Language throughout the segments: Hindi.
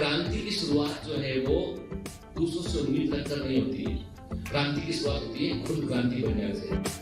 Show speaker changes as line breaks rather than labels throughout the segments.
क्रांति की शुरुआत जो है वो दूसरों से उम्मीद रखकर नहीं होती है। क्रांति की शुरुआत होती है खुद क्रांति बनने से।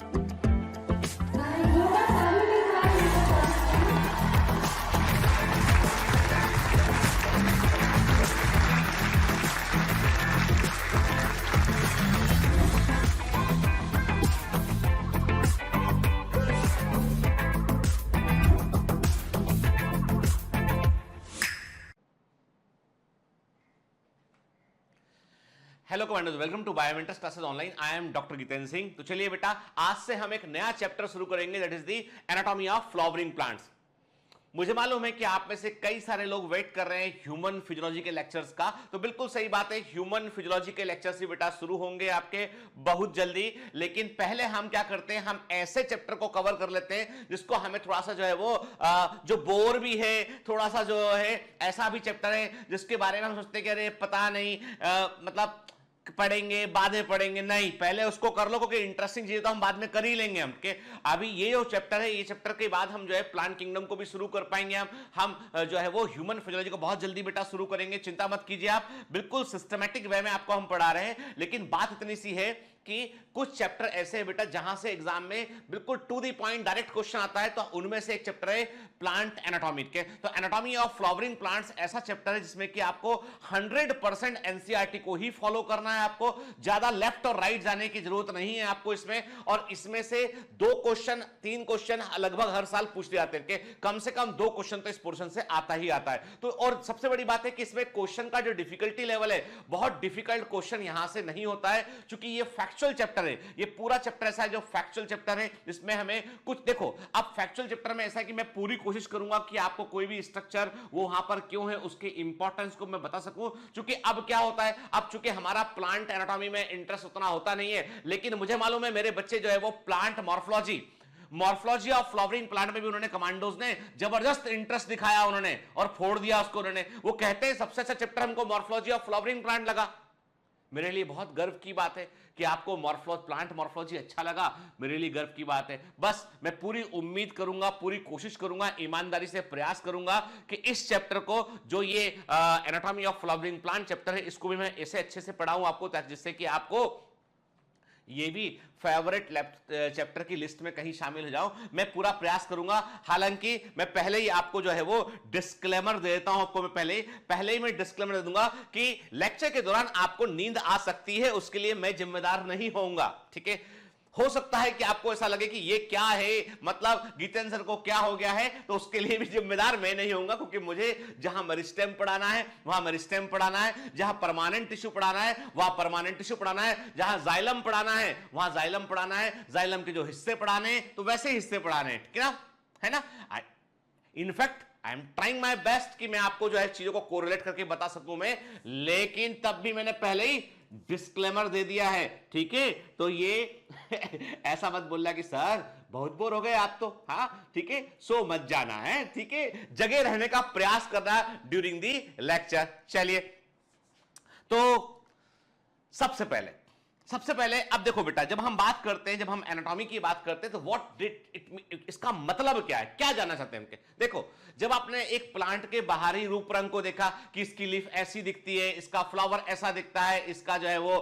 Hello commanders, welcome to biomentors classes online. I am doctor Jitendra Singh. तो चलिए बेटा, आज से हम एक नया चैप्टर शुरू करेंगे, that is the anatomy of flowering plants. मुझे मालूम है कि आप में से कई सारे लोग वेट कर रहे हैं ह्यूमन फिजियोलॉजी के लेक्चर्स का, तो बिल्कुल सही बात है, ह्यूमन फिजियोलॉजी के लेक्चर्स भी बेटा शुरू होंगे आपके बहुत जल्दी। लेकिन पहले हम क्या करते हैं, हम ऐसे चैप्टर को कवर कर लेते हैं जिसको हमें थोड़ा सा जो है वो जो बोर भी है, थोड़ा सा जो है ऐसा भी चैप्टर है जिसके बारे में हम सोचते हैं कि अरे पता नहीं, मतलब पढ़ेंगे बाद में पढ़ेंगे, नहीं, पहले उसको कर लो, क्योंकि इंटरेस्टिंग चीज तो हम बाद में कर ही लेंगे हम के। अभी ये जो चैप्टर है, ये चैप्टर के बाद हम जो है प्लांट किंगडम को भी शुरू कर पाएंगे। हम जो है वो ह्यूमन फिजियोलॉजी को बहुत जल्दी बेटा शुरू करेंगे, चिंता मत कीजिए आप, बिल्कुल सिस्टमैटिक वे में आपको हम पढ़ा रहे हैं। लेकिन बात इतनी सी है कि कुछ चैप्टर ऐसे हैं बेटा जहां से एग्जाम में बिल्कुल to the point direct question आता है, तो उनमें से एक चैप्टर है प्लांट एनाटॉमी के। तो एनाटॉमी ऑफ फ्लावरिंग प्लांट्स ऐसा चैप्टर है जिसमें कि आपको 100% एनसीईआरटी को ही फॉलो करना है, आपको ज्यादा लेफ्ट और राइट जाने की जरूरत नहीं है आपको इसमें। और इसमें से 3 क्वेश्चन लगभग हर साल पूछ जाते हैं, कि कम से कम 2 क्वेश्चन तो इस पोर्शन से आता ही आता है। तो और सबसे बड़ी बात है कि इसमें क्वेश्चन का जो डिफिकल्टी लेवल है, बहुत डिफिकल्ट क्वेश्चन यहां से नहीं होता है, क्योंकि ये फैक्चुअल चैप्टर है। ये पूरा चैप्टर ऐसा है जो फैक्चुअल चैप्टर है, जिसमें हमें कुछ देखो, अब फैक्चुअल चैप्टर में ऐसा है कि मैं पूरी कोशिश करूंगा कि आपको कोई भी स्ट्रक्चर वो वहां पर क्यों है उसके इंपॉर्टेंस को मैं बता सकूं। क्योंकि अब क्या होता है, अब चूंकि हमारा प्लांट एनाटॉमी में इंटरेस्ट उतना होता नहीं है, लेकिन मुझे मालूम है मेरे बच्चे जो है वो plant morphology of flowering plant में भी उन्होंने कमांडोज ने जबरदस्त इंटरेस्ट दिखाया, उन्होंने और फोड़ दिया उसको उन्होंने। वो कहते हैं सबसे अच्छा चैप्टर हमको मॉर्फोलॉजी ऑफ फ्लावरिंग प्लांट लगा। मेरे लिए बहुत गर्व की बात है कि आपको प्लांट मॉर्फोलॉजी अच्छा लगा, मेरे लिए गर्व की बात है। बस मैं पूरी उम्मीद करूंगा, पूरी कोशिश करूंगा, ईमानदारी से प्रयास करूंगा कि इस चैप्टर को, जो ये anatomy of flowering plant chapter है, इसको भी मैं ऐसे अच्छे से पढ़ाऊं आपको, जिससे कि आपको ये भी फेवरेट चैप्टर की लिस्ट में कहीं शामिल हो जाओ। मैं पूरा प्रयास करूंगा। हालांकि मैं पहले ही आपको जो है वो डिस्क्लेमर दे देता हूं आपको, मैं पहले ही मैं डिस्क्लेमर दे दूंगा कि लेक्चर के दौरान आपको नींद आ सकती है, उसके लिए मैं जिम्मेदार नहीं होऊंगा, ठीक है। हो सकता है कि आपको ऐसा लगे कि ये क्या है, मतलब जितेंद्र सर को क्या हो गया है, तो उसके लिए भी जिम्मेदार मैं नहीं होऊंगा, क्योंकि मुझे जहां मेरिस्टेम पढ़ाना है वहां मेरिस्टेम पढ़ाना है, जहां परमानेंट टिश्यू पढ़ाना है वहां परमानेंट टिश्यू पढ़ाना है, जहां जाइलम पढ़ाना है वहां जाइलम पढ़ाना है, जाइलम के जो हिस्से पढ़ाने हैं तो वैसे हिस्से पढ़ाने हैं, ठीक है ना। In fact I am trying my best कि मैं आपको जो है चीजों को कोरिलेट करके बता सकूं मैं, लेकिन तब भी मैंने पहले ही डिस्क्लेमर दे दिया है, ठीक है। तो ये ऐसा मत बोलना कि सर बहुत बोर हो गए आप तो, हाँ ठीक है, सो मत जाना है, ठीक है, जगह रहने का प्रयास करना ड्यूरिंग दी लेक्चर। चलिए, तो सबसे पहले अब देखो बेटा, जब हम बात करते हैं, जब हम एनाटॉमी की बात करते हैं, तो व्हाट डिड इट, इसका मतलब क्या है, क्या जानना चाहते हैं हम। देखो, जब आपने एक प्लांट के बाहरी रूप रंग को देखा कि इसकी लीफ ऐसी दिखती है, इसका फ्लावर ऐसा दिखता है, इसका जो है वो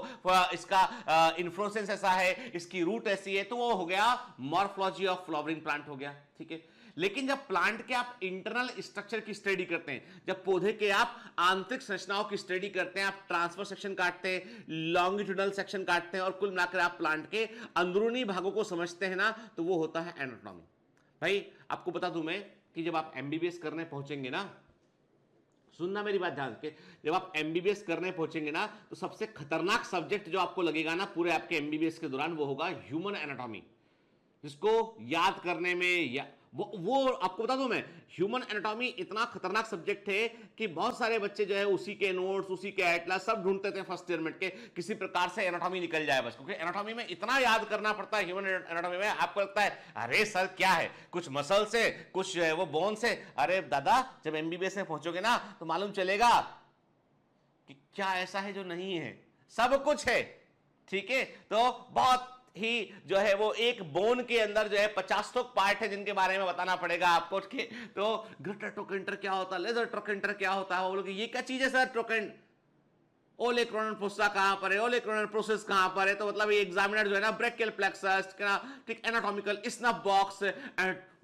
इसका इन्फ्लोरेसेंस ऐसा है, इसकी रूट ऐसी है, तो वो हो गया मॉर्फोलॉजी ऑफ फ्लावरिंग प्लांट हो गया, ठीक है। लेकिन जब प्लांट के आप इंटरनल स्ट्रक्चर की स्टडी करते हैं, जब पौधे के आप आंतरिक संरचनाओं की स्टडी करते हैं, आप ट्रांसफर सेक्शन काटते हैं, लॉन्गिट्यूडनल सेक्शन काटते हैं, और कुल मिलाकर आप प्लांट के अंदरूनी भागों को समझते हैं ना, तो वो होता है एनाटॉमी। भाई आपको बता दूं मैं कि जब आप एमबीबीएस करने पहुंचेंगे ना, सुनना मेरी बात ध्यान के, जब आप एमबीबीएस करने पहुंचेंगे ना, तो सबसे खतरनाक सब्जेक्ट जो आपको लगेगा ना पूरे आपके एमबीबीएस के दौरान, वो होगा ह्यूमन एनाटॉमी। जिसको याद करने में या वो आपको बता दूं मैं, ह्यूमन एनाटॉमी इतना खतरनाक सब्जेक्ट है कि बहुत सारे बच्चे जो है उसी के नोट्स, उसी के एटलस सब ढूंढते थे फर्स्ट ईयर में के, किसी प्रकार से एनाटॉमी निकल जाए बस, क्योंकि एनाटॉमी में इतना याद करना पड़ता है। ह्यूमन एनाटॉमी में आपको लगता है अरे सर क्या है, कुछ मसल से, कुछ वो बोन से, अरे दादा जब एमबीबीएस में पहुंचोगे ना तो मालूम चलेगा कि क्या ऐसा है जो नहीं है, सब कुछ है, ठीक है। तो बहुत ही जो है वो एक बोन के अंदर जो है 50 पार्ट है जिनके बारे में बताना पड़ेगा आपको। तो ग्रेटर ट्रोकेंटर क्या होता है, लेजर ट्रोकेंटर क्या होता है, वो बोलोगे ये क्या चीज है सर ट्रोकेंट, ओलेक्रोनल फोसा कहां पर है, ओलेक्रोनल प्रोसेस कहां पर है, तो मतलब ये एग्जामिनर जो है ना ब्रेकियल प्लेक्सस, ठीक, एनाटॉमिकल स्नफ बॉक्स,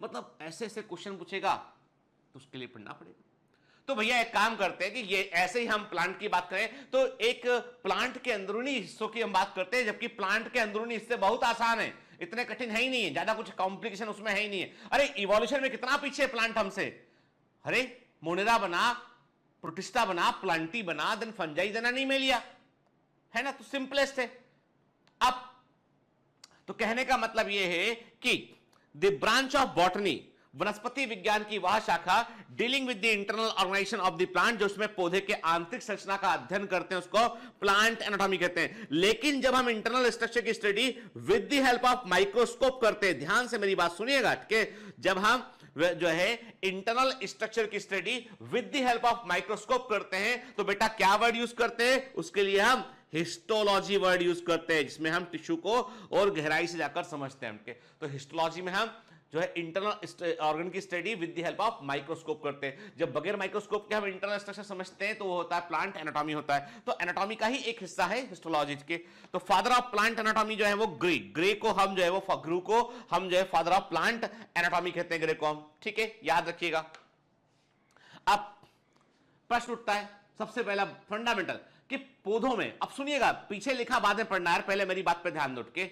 मतलब ऐसे ऐसे क्वेश्चन पूछेगा तो उसके लिए पढ़ना पड़ेगा। तो भैया एक काम करते हैं कि ये ऐसे ही हम प्लांट की बात करें तो एक प्लांट के अंदरूनी हिस्सों की हम बात करते हैं, जबकि प्लांट के अंदरूनी हिस्से बहुत आसान है, इतने कठिन है ही नहीं है, ज्यादा कुछ कॉम्प्लिकेशन उसमें है ही नहीं है। अरे इवोल्यूशन में कितना पीछे प्लांट हमसे, अरे मोनेरा बना, प्रोटिस्टा बना, प्लांटी बना, देन फंजाई, देन एनिमेलिया, है ना, तो सिंपलेस्ट है। अब तो कहने का मतलब यह है कि द ब्रांच ऑफ बॉटनी, वनस्पति विज्ञान की वह शाखा dealing with the internal organisation of the plant, जो उसमें पौधे के आंतरिक संरचना का अध्ययन करते हैं, उसको प्लांट एनाटॉमी कहते हैं। लेकिन जब हम इंटरनल स्ट्रक्चर की study with the help of microscope करते हैं, ध्यान से मेरी बात सुनिएगा, ठीक है, जब हम जो है इंटरनल स्ट्रक्चर की study with the help of microscope करते हैं तो बेटा क्या वर्ड यूज करते हैं, उसके लिए हम हिस्टोलॉजी वर्ड यूज करते हैं, जिसमें हम टिश्यू को और गहराई से जाकर समझते हैं। तो हिस्टोलॉजी में हम जो है इंटरनल ऑर्गन की study with the help of microscope करते हैं। जब बगैर माइक्रोस्कोप के हम इंटरनल स्ट्रक्चर समझते हैं तो वो होता है प्लांट एनाटॉमी होता है। तो एनाटॉमी का ही एक हिस्सा है हिस्टोलॉजी के। तो फादर ऑफ प्लांट एनाटॉमी जो है वो ग्रे को हम जो है वो ग्रू को हम जो है फादर ऑफ प्लांट एनाटॉमी कहते हैं, ग्रे को हम, ठीक है, याद रखिएगा। अब प्रश्न उठता है सबसे पहला फंडामेंटल कि पौधों में, अब सुनिएगा पीछे लिखा बाद में पढ़ना है, पहले मेरी बात पे ध्यान दो, के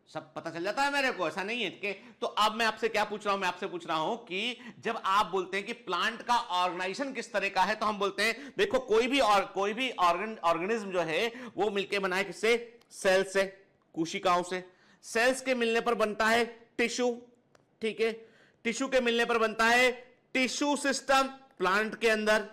सब पता चल जाता है मेरे को, ऐसा नहीं है कि। तो अब मैं आपसे क्या पूछ रहा हूं, मैं आपसे पूछ रहा हूं कि जब आप बोलते हैं कि प्लांट का ऑर्गेनाइजेशन किस तरह का है, तो हम बोलते हैं देखो कोई भी ऑर्गेनिज्म जो है वो मिलके बना है किससे, सेल से, कोशिकाओं से। सेल्स के मिलने पर बनता है टिश्यू, ठीक है, टिश्यू के मिलने पर बनता है टिश्यू सिस्टम प्लांट के अंदर,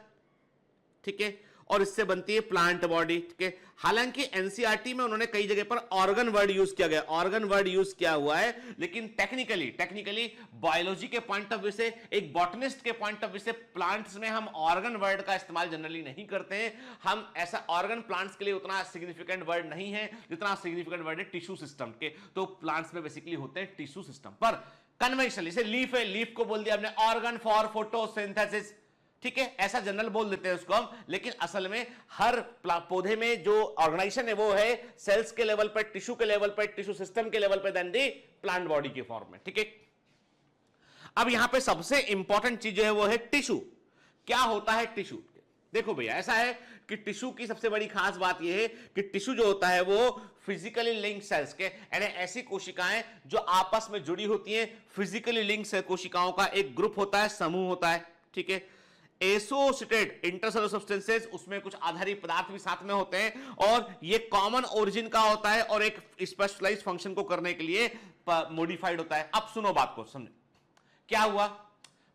ठीक है, और इससे बनती है प्लांट बॉडी, ठीक है। हालांकि एनसीईआरटी में उन्होंने कई जगह पर ऑर्गन वर्ड यूज किया गया, ऑर्गन वर्ड यूज किया हुआ है, लेकिन टेक्निकली बायोलॉजी के पॉइंट ऑफ व्यू से, एक बॉटनिस्ट के पॉइंट ऑफ व्यू से प्लांट्स में हम ऑर्गन वर्ड का इस्तेमाल जनरली नहीं करते हैं। हम ऐसा ऑर्गन प्लांट्स के लिए उतना सिग्निफिकेंट वर्ड नहीं है जितना सिग्निफिकेंट वर्ड है टिश्यू सिस्टम के। तो प्लांट्स में बेसिकली होते हैं टिश्यू सिस्टम। पर कन्वेंशनली जैसे लीफ है, लीफ को बोल दिया हमने ऑर्गन फॉर फोटोसिंथेसिस, ठीक है, ऐसा जनरल बोल देते हैं उसको हम, लेकिन असल में हर पौधे में जो ऑर्गेनाइजेशन है वो है सेल्स के लेवल पर, टिश्यू के लेवल पर, टिश्यू सिस्टम के लेवल पर, देन दी प्लांट बॉडी के फॉर्म में, ठीक है। अब यहां पे सबसे इंपॉर्टेंट चीज जो है वो है टिश्यू। क्या होता है टिश्यू? देखो भैया ऐसा है कि टिश्यू की सबसे बड़ी खास बात यह है कि टिश्यू जो होता है वो फिजिकली लिंक सेल्स के, यानी ऐसी कोशिकाएं जो आपस में जुड़ी होती हैं, फिजिकली लिंक कोशिकाओं का एक ग्रुप होता है, समूह होता है, ठीक है। एसोसिएटेड इंटरसेलुलर सब्सटेंसेस, उसमें कुछ आधारी पदार्थ भी साथ में होते हैं, और ये कॉमन ओरिजिन का होता है और एक स्पेशलाइज्ड फंक्शन को करने के लिए मॉडिफाइड होता है। अब सुनो बात को, समझो क्या हुआ।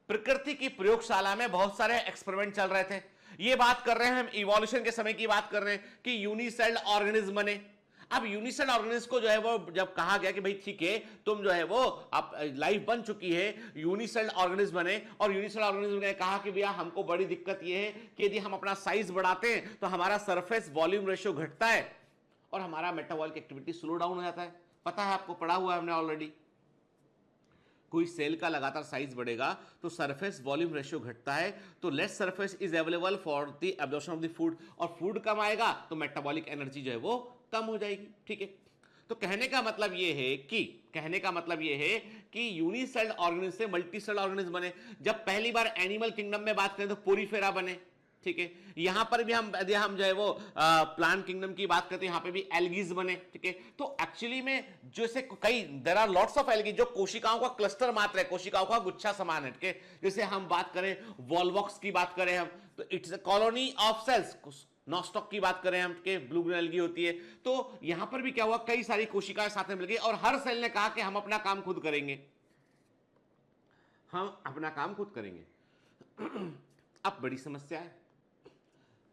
प्रकृति की प्रयोगशाला में बहुत सारे एक्सपेरिमेंट चल रहे थे। ये बात कर रहे हैं हम इवोल्यूशन के समय की बात कर रहे हैं कि यूनिसेल्ड ऑर्गेनिज्म बने। अब यूनिसेल ऑर्गेनिज्म को जो है वो जब कहा गया कि भाई ठीक है तुम जो है वो अब लाइफ बन चुकी है, यूनिसेल ऑर्गेनिज्म बने, और यूनिसेल ऑर्गेनिज्म ने कहा कि भैया हमको बड़ी दिक्कत ये है कि यदि हम अपना साइज बढ़ाते हैं तो हमारा सरफेस वॉल्यूम रेशियो घटता है और हमारा मेटाबॉलिक एक्टिविटी स्लो डाउन हो जाता है। पता है आपको, पढ़ा हुआ है हमने ऑलरेडी। कोई सेल का लगातार साइज बढ़ेगा तो सरफेस वॉल्यूम रेशियो घटता है, तो less surface is available for the absorption of the food, और फूड कम आएगा तो मेटाबॉलिक एनर्जी जो है वो कम हो जाएगी, ठीक है। तो कहने का मतलब ये है कि यूनिसेल्ड ऑर्गेनिज्म से मल्टीसेल्ड ऑर्गेनिज्म बने। जब पहली बार एनिमल किंगडम में बात करें तो पोरीफेरा बने, ठीक है। यहां पर भी हम जो है वो प्लांट किंगडम की बात करते हैं, यहां पे भी एल्गीज बने, ठीक है। तो एक्चुअली में जैसे कई there are lots of algae, जो कोशिकाओं का क्लस्टर मात्र है, कोशिकाओं का गुच्छा समान है, ठीक है। जैसे हम बात करें वॉल्वॉक्स की बात करें हम, तो it's a colony of cells. Nostoc की बात करें हम के ब्लू ग्रीन एल्गी होती है। तो यहां पर भी क्या हुआ, कई सारी कोशिकाएं साथ में मिल गई और हर सेल ने कहा कि हम अपना काम खुद करेंगे, हम अपना काम खुद करेंगे। अब बड़ी समस्या है,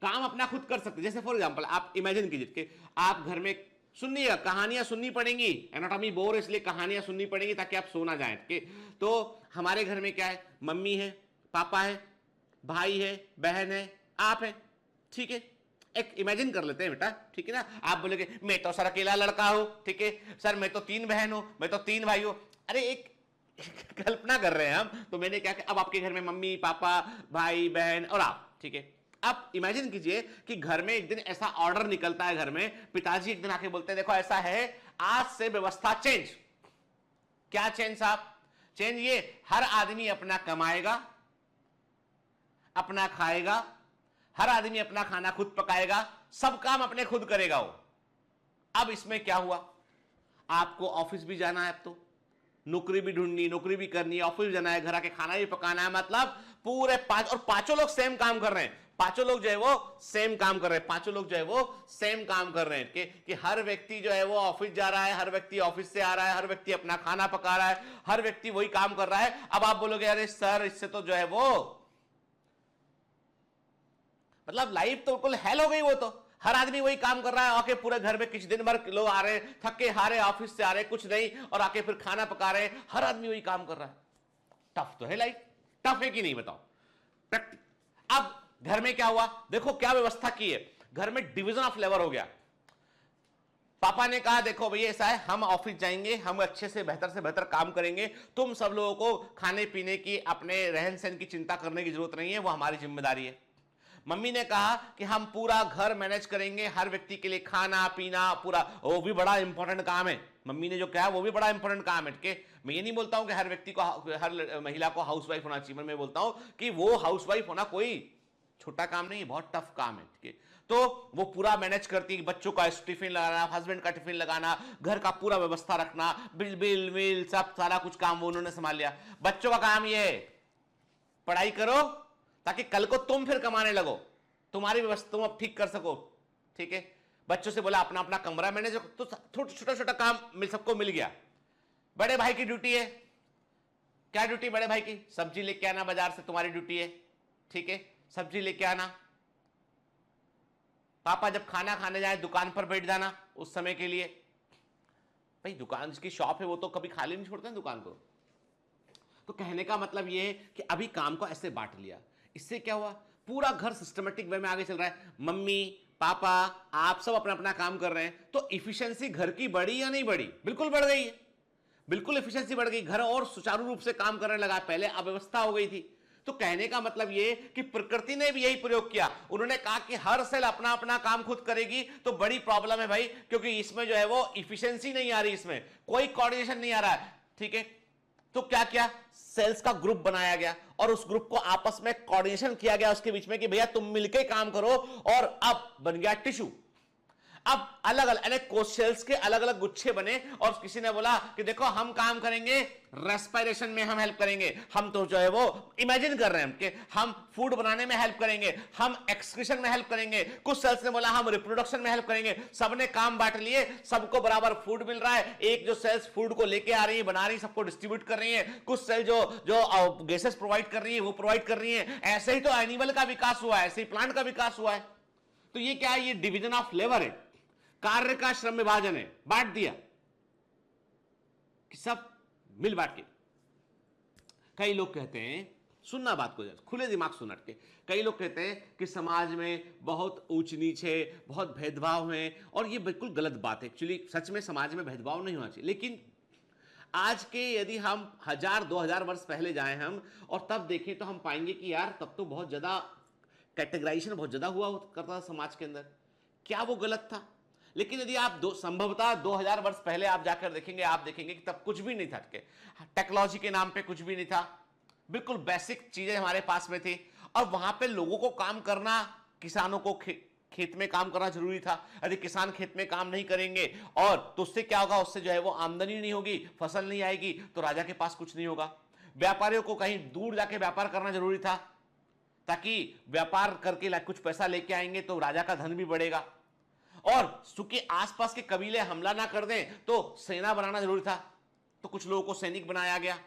काम अपना खुद कर सकते। जैसे फॉर एग्जांपल आप इमेजिन कीजिए कि आप घर में सुनिएगा, कहानियां सुननी पड़ेंगी, एनाटॉमी बोर है इसलिए कहानियां सुननी पड़ेंगी ताकि आप सो ना जाएं, ठीक है। तो हमारे घर में क्या है, मम्मी है, पापा है, भाई है, बहन है, आप है, ठीक है। एक इमेजिन कर लेते हैं बेटा, ठीक है ना। आप बोलेगे मैं तो सर अकेला लड़का हूं, ठीक है सर, मैं तो 3 बहन हूं, मैं तो 3 भाई हूं। अरे एक कल्पना कर रहे हैं हम, तो मैंने क्या, अब आपके घर में मम्मी पापा भाई बहन और आप, ठीक है। आप इमेजिन कीजिए कि घर में एक दिन ऐसा ऑर्डर निकलता है, घर में पिताजी एक दिन आके बोलते हैं देखो ऐसा है, आज से व्यवस्था चेंज। क्या चेंज साहब? चेंज ये, हर आदमी अपना कमाएगा, अपना खाएगा, हर आदमी अपना खाना खुद पकाएगा, सब काम अपने खुद करेगा वो। अब इसमें क्या हुआ, आपको ऑफिस भी जाना है, अब तो नौकरी भी ढूंढनी, नौकरी भी करनी है, ऑफिस भी जाना है, घर आके खाना भी पकाना है, मतलब पूरे 5, और 5 लोग सेम काम कर रहे हैं, 5 लोग जो है वो सेम काम कर रहे हैं, 5 लोग जो है वो सेम काम कर रहे हैं कि हर व्यक्ति जो है वो ऑफिस जा रहा है, हर व्यक्ति ऑफिस से आ रहा है, हर व्यक्ति अपना खाना पका रहा है, हर व्यक्ति वही काम कर रहा है। अब आप बोलोगे अरे सर इससे तो जो है वो मतलब लाइफ तो बिल्कुल हेल हो गई, वो तो हर आदमी वही काम कर रहा है, आके पूरे घर में कुछ दिन भर लोग आ रहे हैं थके हारे ऑफिस से आ रहे कुछ नहीं, और आके फिर खाना पका रहे हैं, हर आदमी वही काम कर रहा है। टफ तो है लाइफ, टफ है कि नहीं बताओ। अब घर में क्या हुआ, देखो क्या व्यवस्था की है, घर में डिवीजन ऑफ लेबर हो गया। पापा ने कहा देखो भैया ऐसा है, हम ऑफिस जाएंगे, हम अच्छे से बेहतर काम करेंगे, तुम सब लोगों को खाने पीने की, अपने रहन सहन की चिंता करने की जरूरत नहीं है, वो हमारी जिम्मेदारी है। मम्मी ने कहा कि हम पूरा घर मैनेज करेंगे, हर व्यक्ति के लिए खाना पीना पूरा, वो भी बड़ा इंपॉर्टेंट काम है। मम्मी ने जो कहा वो भी बड़ा इंपॉर्टेंट काम है कि मैं ये नहीं बोलता हूं कि हर व्यक्ति को, हर महिला को हाउसवाइफ होना चाहिए, मैं बोलता हूं कि वो हाउसवाइफ होना कोई छोटा काम नहीं है, बहुत टफ काम है, ठीक है। तो वो पूरा मैनेज करती है, बच्चों का टिफिन लगाना, हस्बैंड का टिफिन लगाना, घर का पूरा व्यवस्था रखना, बिल मिल सब सारा कुछ काम वो उन्होंने संभाल लिया। बच्चों का काम ये है पढ़ाई करो ताकि कल को तुम फिर कमाने लगो, तुम्हारी व्यवस्था तुम अब ठीक कर सको, ठीक है। बच्चों से बोला अपना अपना कमरा मैनेज, तो छोटा छोटा काम सबको मिल गया। बड़े भाई की ड्यूटी है, क्या ड्यूटी बड़े भाई की? सब्जी लेके आना बाजार से, तुम्हारी ड्यूटी है, ठीक है, सब्जी लेके आना। पापा जब खाना खाने जाए दुकान पर बैठ जाना उस समय के लिए, भाई दुकान की शॉप है वो तो कभी खाली नहीं छोड़ते हैं दुकान को। तो कहने का मतलब ये है कि अभी काम को ऐसे बांट लिया, इससे क्या हुआ, पूरा घर सिस्टमेटिक वे में आगे चल रहा है। मम्मी पापा आप सब अपना अपना काम कर रहे हैं, तो इफिशिएंसी घर की बढ़ी या नहीं बढ़ी? बिल्कुल बढ़ गई है, बिल्कुल इफिशिएंसी बढ़ गई, घर और सुचारू रूप से काम करने लगा, पहले अव्यवस्था हो गई थी। तो कहने का मतलब ये कि प्रकृति ने भी यही प्रयोग किया, उन्होंने कहा कि हर सेल अपना अपना काम खुद करेगी, तो बड़ी प्रॉब्लम है भाई, क्योंकि इसमें जो है वो इफिशिएंसी नहीं आ रही, इसमें कोई कोऑर्डिनेशन नहीं आ रहा है, ठीक है। तो क्या किया, सेल्स का ग्रुप बनाया गया और उस ग्रुप को आपस में कोऑर्डिनेशन किया गया उसके बीच में कि भैया तुम मिलके काम करो, और अब बन गया टिश्यू। अब अलग अलग सेल्स के अलग अलग गुच्छे बने, और किसी ने बोला कि देखो हम काम करेंगे रेस्पिरेशन में, हम हेल्प करेंगे, हम तो जो है वो इमेजिन कर रहे हैं कि हम फूड बनाने में हेल्प करेंगे, हम एक्सक्रीशन में हेल्प करेंगे। कुछ सेल्स ने बोला हम रिप्रोडक्शन में हेल्प करेंगे। सबने काम बांट लिए, सबको बराबर फूड मिल रहा है। एक जो सेल्स फूड को लेके आ रही है, बना रही, सबको डिस्ट्रीब्यूट कर रही है। कुछ सेल जो गैसेस प्रोवाइड कर रही है वो प्रोवाइड कर रही है। ऐसे ही तो एनिमल का विकास हुआ है, ऐसे ही प्लांट का विकास हुआ है। तो ये क्या है, ये डिवीजन ऑफ लेबर है, कार्य का श्रम विभाजन है, बांट दिया कि सब मिल बांट के। कई लोग कहते हैं, सुनना बात को खुले दिमाग सुन हट के, कई लोग कहते हैं कि समाज में बहुत ऊंच नीच है, बहुत भेदभाव है, और ये बिल्कुल गलत बात है। एक्चुअली सच में समाज में भेदभाव नहीं होना चाहिए, लेकिन आज के यदि हम 1000-2000 वर्ष पहले जाएं हम और तब देखें तो हम पाएंगे कि यार तब तो बहुत ज्यादा कैटेगराइजेशन बहुत ज्यादा हुआ करता था समाज के अंदर। क्या वो गलत था? लेकिन यदि आप संभवतः 2000 वर्ष पहले आप जाकर देखेंगे, आप देखेंगे कि तब कुछ भी नहीं था, टेक्नोलॉजी के नाम पे कुछ भी नहीं था, बिल्कुल बेसिक चीजें हमारे पास में थी, और वहां पे लोगों को काम करना, किसानों को खेत में काम करना जरूरी था। यदि किसान खेत में काम नहीं करेंगे और तो उससे क्या होगा, उससे जो है वो आमदनी नहीं होगी, फसल नहीं आएगी, तो राजा के पास कुछ नहीं होगा। व्यापारियों को कहीं दूर जाके व्यापार करना जरूरी था, ताकि व्यापार करके कुछ पैसा लेके आएंगे तो राजा का धन भी बढ़ेगा। और चूंकि आसपास के कबीले हमला ना कर दें तो सेना बनाना जरूरी था, तो कुछ लोगों को सैनिक बनाया गया।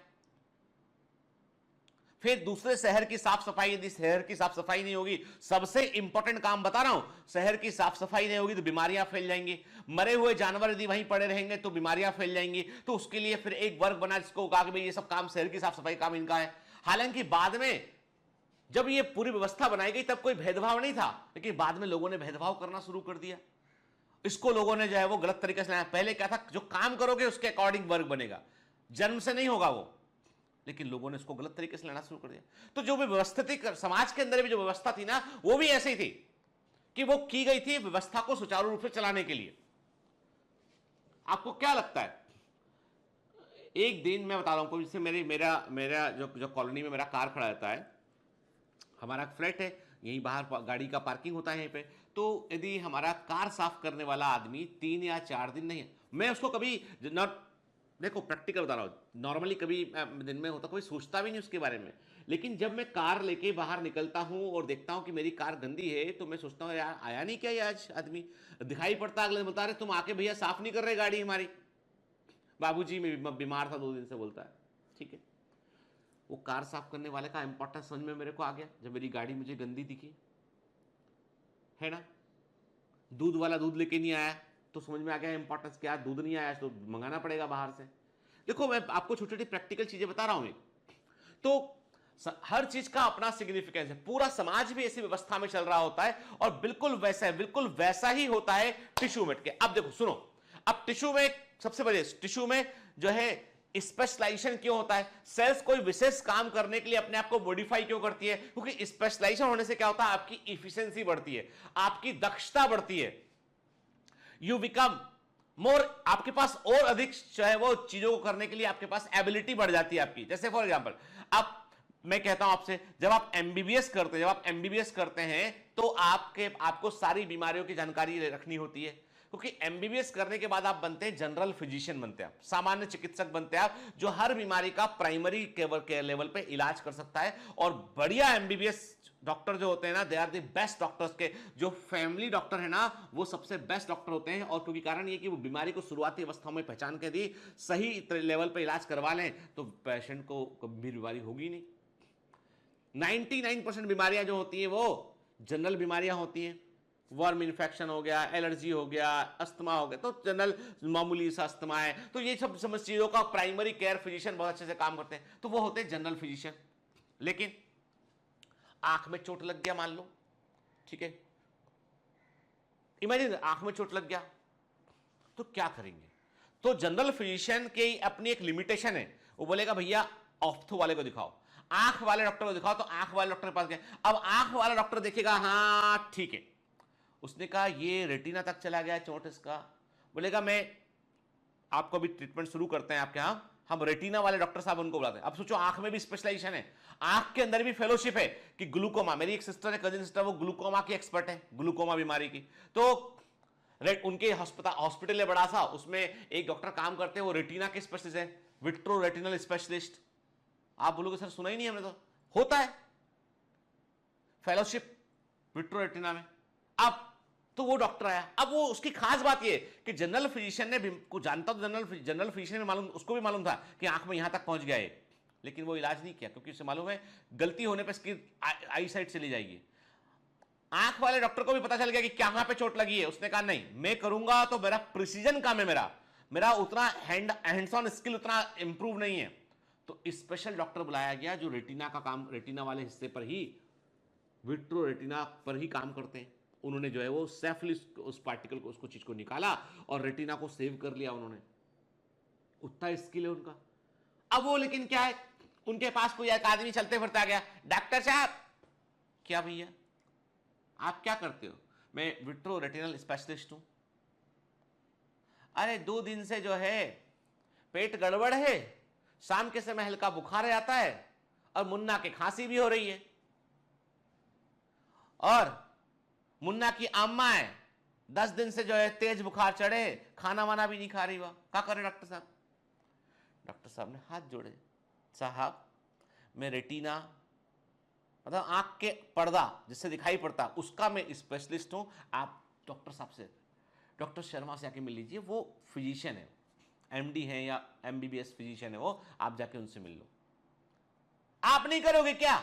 फिर दूसरे शहर की साफ सफाई, यदि शहर की साफ सफाई नहीं होगी, सबसे इंपॉर्टेंट काम बता रहा हूं, शहर की साफ सफाई नहीं होगी तो बीमारियां फैल जाएंगी। मरे हुए जानवर यदि वहीं पड़े रहेंगे तो बीमारियां फैल जाएंगी। तो उसके लिए फिर एक वर्ग बना जिसको कहा कि भाई ये सब काम, शहर की साफ सफाई काम इनका है। हालांकि बाद में जब ये पूरी व्यवस्था बनाई गई तब कोई भेदभाव नहीं था, लेकिन बाद में लोगों ने भेदभाव करना शुरू कर दिया। इसको लोगों ने जो है वो गलत तरीके से लाया। पहले क्या था, जो काम करोगे उसके अकॉर्डिंग वर्क बनेगा, जन्म से नहीं होगा वो, लेकिन लोगों ने इसको गलत तरीके से लेना शुरू कर दिया। तो जो भी व्यवस्था थी समाज के अंदर भी, जो व्यवस्था थी ना, वो भी ऐसी थी कि वो की गई थी व्यवस्था को सुचारू रूप से चलाने के लिए। आपको क्या लगता है, एक दिन मैं बता रहा हूं, जैसे मेरा मेरा जो कॉलोनी में मेरा कार खड़ा रहता है, हमारा फ्लैट है, यहीं बाहर गाड़ी का पार्किंग होता है यहीं पे। तो यदि हमारा कार साफ करने वाला आदमी 3 या 4 दिन नहीं है, मैं उसको कभी देखो प्रैक्टिकल बता रहा हूं, नॉर्मली कभी दिन में होता, कोई सोचता भी नहीं उसके बारे में, लेकिन जब मैं कार लेके बाहर निकलता हूं और देखता हूं कि मेरी कार गंदी है, तो मैं सोचता हूं यार आया नहीं क्या ये आज आदमी, दिखाई पड़ता, अगले बोलता है तुम आके भैया साफ नहीं कर रहे गाड़ी हमारी, बाबूजी मैं बीमार था 2 दिन से, बोलता है ठीक है। वो कार साफ करने वाले का इंपॉर्टेंस समझ में मेरे को आ गया जब मेरी गाड़ी मुझे गंदी दिखी, है ना। दूध वाला दूध लेके नहीं आया तो समझ में आ गया इंपॉर्टेंस क्या, दूध नहीं आया तो मंगाना पड़ेगा बाहर से। देखो मैं आपको छोटी छोटी प्रैक्टिकल चीजें बता रहा हूं। तो हर चीज का अपना सिग्निफिकेंस है, पूरा समाज भी ऐसी व्यवस्था में चल रहा होता है, और बिल्कुल वैसा ही होता है टिश्यू में के। अब देखो सुनो, अब टिश्यू में सबसे बड़े टिश्यू में जो है स्पेशलाइजेशन क्यों होता है, सेल्स कोई विशेष काम करने के लिए अपने आप को मॉडिफाई क्यों करती है, क्योंकि स्पेशलाइजेशन होने से क्या होता है, आपकी इफिशिएंसी बढ़ती है, आपकी दक्षता बढ़ती है, यू बिकम मोर, आपके पास और अधिक जो है वो चीजों को करने के लिए आपके पास एबिलिटी बढ़ जाती है आपकी। जैसे फॉर एग्जांपल, अब मैं कहता हूं आपसे, जब आप एमबीबीएस करते हैं तो आपको सारी बीमारियों की जानकारी रखनी होती है, क्योंकि एमबीबीएस करने के बाद आप बनते हैं जनरल फिजिशियन बनते हैं, आप सामान्य चिकित्सक बनते हैं, आप जो हर बीमारी का प्राइमरी केयर लेवल पे इलाज कर सकता है। और बढ़िया एमबीबीएस डॉक्टर जो होते हैं ना, they are the best doctors. के जो फैमिली डॉक्टर है ना, वो सबसे बेस्ट डॉक्टर होते हैं, और क्योंकि कारण ये कि वो बीमारी को शुरुआती अवस्था में पहचान के दी, सही लेवल पे इलाज करवा लें, तो पेशेंट को कभी बीमारी होगी नहीं। 99% बीमारियां जो होती हैं वो जनरल बीमारियां होती हैं, वर्म इन्फेक्शन हो गया, एलर्जी हो गया, अस्थमा हो गया, तो जनरल मामूली सा अस्थमा है, तो ये सब चीजों का प्राइमरी केयर फिजिशियन बहुत अच्छे से काम करते हैं, तो वो होते हैं जनरल फिजिशियन। लेकिन आंख में चोट लग गया मान लो, ठीक है, इमेजिन आंख में चोट लग गया तो क्या करेंगे, तो जनरल फिजिशियन की अपनी एक लिमिटेशन है, वो बोलेगा भैया ऑर्थो वाले को दिखाओ, आंख वाले डॉक्टर को दिखाओ, तो आंख वाले डॉक्टर के पास गए। अब आंख वाला डॉक्टर देखेगा, हाँ ठीक है, उसने कहा ये रेटिना तक चला गया चोट इसका, बोलेगा मैं आपको अभी ट्रीटमेंट शुरू करते हैं आपके यहां, हम रेटिना वाले डॉक्टर साहब उनको बुलाते हैं। अब सोचो आंख में भी स्पेशलाइजेशन है, आंख के अंदर भी फेलोशिप है कि ग्लूकोमा, मेरी एक सिस्टर है, कजिन सिस्टर, वो ग्लूकोमा की एक्सपर्ट है, ग्लूकोमा बीमारी की, तो उनके हॉस्पिटल है बड़ा सा, उसमें एक डॉक्टर काम करते हैं, वो रेटिना के स्पेशलिस्ट है, विट्रो रेटिनल स्पेशलिस्ट। आप बोलोगे सर सुना ही नहीं हमने, तो होता है फेलोशिप विट्रो रेटिना में। अब तो वो डॉक्टर आया, अब वो उसकी खास बात ये कि जनरल फिजिशियन ने को जानता, तो जनरल फिजिशियन में मालूम, उसको भी मालूम था कि आंख में यहां तक पहुंच गया है, लेकिन वो इलाज नहीं किया, क्योंकि उसे मालूम है गलती होने पर इसकी आई साइट चली जाएगी। आंख वाले डॉक्टर को भी पता चल गया कि कहां पे चोट लगी है, उसने कहा नहीं मैं करूंगा, तो मेरा प्रिसीजन काम है, मेरा उतना हैंड्स ऑन स्किल उतना इंप्रूव नहीं है, तो स्पेशल डॉक्टर बुलाया गया जो रेटिना का काम, रेटिना वाले हिस्से पर ही, विट्रो रेटिना पर ही काम करते हैं। उन्होंने जो है वो सेफली उस पार्टिकल को, उसको चीज को निकाला और रेटिना को सेव कर लिया उन्होंने, उतना स्किल है उनका। अब वो लेकिन क्या है, उनके पास कोई एक आदमी चलते फिरता गया, डॉक्टर साहब, क्या भैया आप क्या करते हो, मैं विट्रो रेटिनल स्पेशलिस्ट हूं। अरे 2 दिन से जो है पेट गड़बड़ है, शाम के समय हल्का बुखार आता है, और मुन्ना की खांसी भी हो रही है, और मुन्ना की अम्मा है 10 दिन से जो है तेज बुखार चढ़े, खाना वाना भी नहीं खा रही, वह क्या करे डॉक्टर साहब। डॉक्टर साहब ने हाथ जोड़े, साहब मैं रेटिना मतलब आंख के पर्दा जिससे दिखाई पड़ता उसका मैं स्पेशलिस्ट हूं, आप डॉक्टर साहब से, डॉक्टर शर्मा से आके मिल लीजिए, वो फिजिशियन है, एमडी है या एमबीबीएस फिजिशियन है वो, आप जाके उनसे मिल लो। आप नहीं करोगे क्या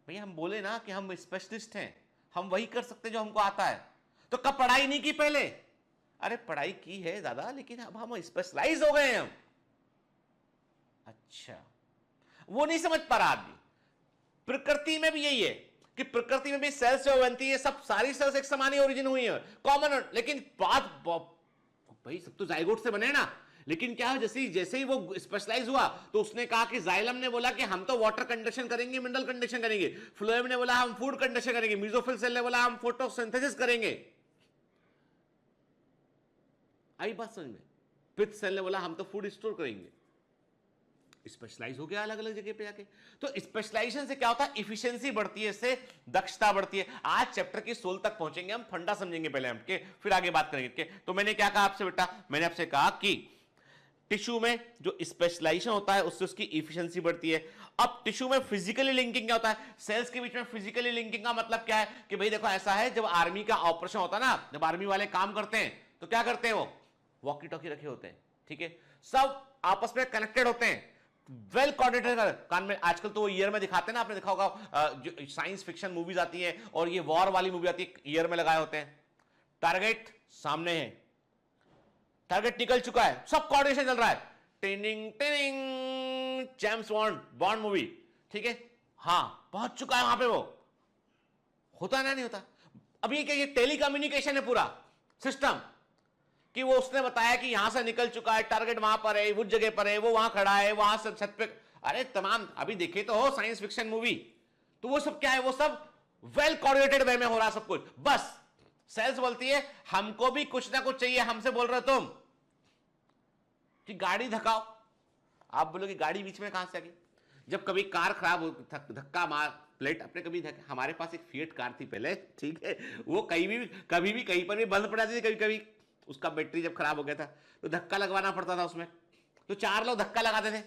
भैया, हम बोले ना कि हम स्पेशलिस्ट हैं, हम वही कर सकते जो हमको आता है, तो कब पढ़ाई नहीं की पहले, अरे पढ़ाई की है दादा, लेकिन अब हम स्पेशलाइज हो गए हैं हम। अच्छा, वो नहीं समझ पा रहा आदमी, प्रकृति में भी यही है कि प्रकृति में भी सेल्स जो बनती है सब सारी सेल्स एक समान ही ओरिजिन हुई है, कॉमन। लेकिन बात भाई सब तो जाइगोट से बने ना, लेकिन क्या है जैसे ही वो स्पेशलाइज हुआ तो उसने कहा कि जाइलम ने बोला कि हम तो वाटर कंडक्शन करेंगे, मिनरल कंडक्शन करेंगे, फ्लोएम ने बोला हम फूड कंडक्शन करेंगे, मेसोफिल सेल ने बोला हम फोटोसिंथेसिस करेंगे। आई बात समझ में? पित्त सेल ने बोला हम तो फूड स्टोर करेंगे। स्पेशलाइज हो गया अलग अलग जगह पे जाके। तो स्पेशलाइजेशन से क्या होता है? इफिशिएंसी बढ़ती है, इससे दक्षता बढ़ती है। आज चैप्टर की सोल तक पहुंचेंगे, हम फंडा समझेंगे पहले हम के, फिर आगे बात करेंगे। तो मैंने क्या कहा आपसे बेटा? मैंने आपसे कहा कि टिश्यू में जो स्पेशलाइजेशन होता है उससे उसकी इफिशिएंसी बढ़ती है। अब टिश्यू में फिजिकली लिंकिंग क्या होता है? सेल्स के बीच में फिजिकली लिंकिंग का मतलब क्या है कि भाई देखो ऐसा है, जब आर्मी का ऑपरेशन होता है ना, जब आर्मी वाले काम करते हैं तो क्या करते हैं? वो वॉकी टॉकी रखे होते हैं, ठीक है, सब आपस में कनेक्टेड होते हैं, वेल कोऑर्डिनेटेड। कान में आजकल तो वो ईयर में दिखाते हैं ना, आपने देखा होगा जो साइंस फिक्शन मूवीज आती है और ये वॉर वाली मूवी आती है, ईयर में लगाए होते हैं। टारगेट सामने है, टारगेट निकल चुका है, सब कोऑर्डिनेशन चल रहा है। Tinning tinning, James bond movie, ठीक है, हाँ पहुंच चुका है वहां पे। वो होता ना, नहीं होता? अभी क्या ये टेलीकम्युनिकेशन है पूरा सिस्टम, कि वो उसने बताया कि यहां से निकल चुका है, टारगेट वहां पर है, उस जगह पर है, वो वहां खड़ा है, वहां से छत पे। अरे तमाम अभी देखे तो हो साइंस फिक्शन मूवी, तो वो सब क्या है? वो सब वेल कोऑर्डिनेटेड वे में हो रहा सब कुछ। बस सेल्स बोलती है हमको भी कुछ ना कुछ चाहिए, हमसे बोल रहे हो तुम कि गाड़ी धकाओ। आप बोलोगे गाड़ी बीच में कहां से आ गई? जब कभी कार खराब हो, धक्का मार प्लेट अपने कभी हमारे पास एक फिएट कार थी पहले, ठीक है, वो कभी भी कहीं पर भी बंद पड़ जाती थी। कभी कभी उसका बैटरी जब खराब हो गया था तो धक्का लगवाना पड़ता था उसमें, तो 4 लोग धक्का लगाते थे।